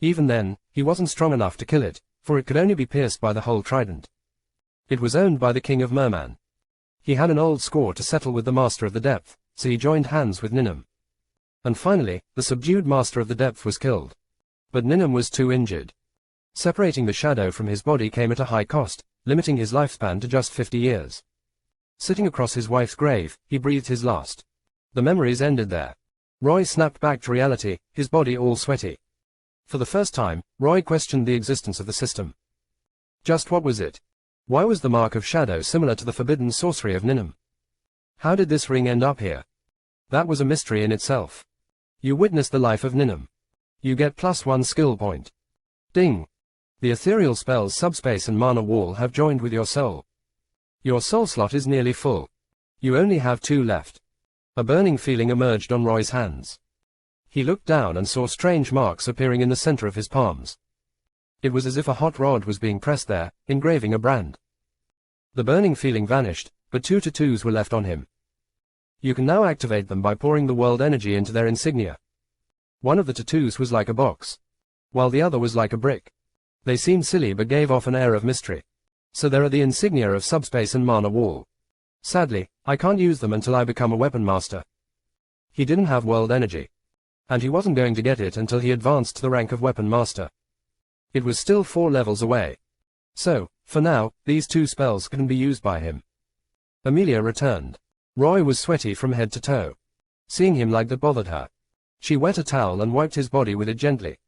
Even then, he wasn't strong enough to kill it, for it could only be pierced by the whole trident. It was owned by the King of Merman. He had an old score to settle with the Master of the Depth, so he joined hands with Ninum. And finally, the subdued Master of the Depth was killed. But Ninum was too injured. Separating the shadow from his body came at a high cost, limiting his lifespan to just 50 years. Sitting across his wife's grave, he breathed his last. The memories ended there. Roy snapped back to reality, his body all sweaty. For the first time, Roy questioned the existence of the system. Just what was it? Why was the mark of shadow similar to the forbidden sorcery of Ninum? How did this ring end up here? That was a mystery in itself. You witnessed the life of Ninum. You get +1 skill point. Ding! The ethereal spells Subspace and Mana Wall have joined with your soul. Your soul slot is nearly full. You only have 2 left. A burning feeling emerged on Roy's hands. He looked down and saw strange marks appearing in the center of his palms. It was as if a hot rod was being pressed there, engraving a brand. The burning feeling vanished, but 2 tattoos were left on him. You can now activate them by pouring the world energy into their insignia. One of the tattoos was like a box, while the other was like a brick. They seemed silly but gave off an air of mystery. So there are the insignia of Subspace and Mana Wall. Sadly, I can't use them until I become a weapon master. He didn't have world energy. And he wasn't going to get it until he advanced to the rank of weapon master. It was still 4 levels away. So, for now, these 2 spells couldn't be used by him. Amelia returned. Roy was sweaty from head to toe. Seeing him like that bothered her. She wet a towel and wiped his body with it gently.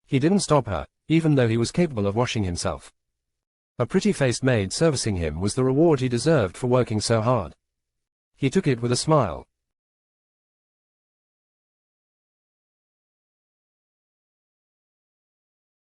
He didn't stop her, even though he was capable of washing himself. A pretty-faced maid servicing him was the reward he deserved for working so hard. He took it with a smile.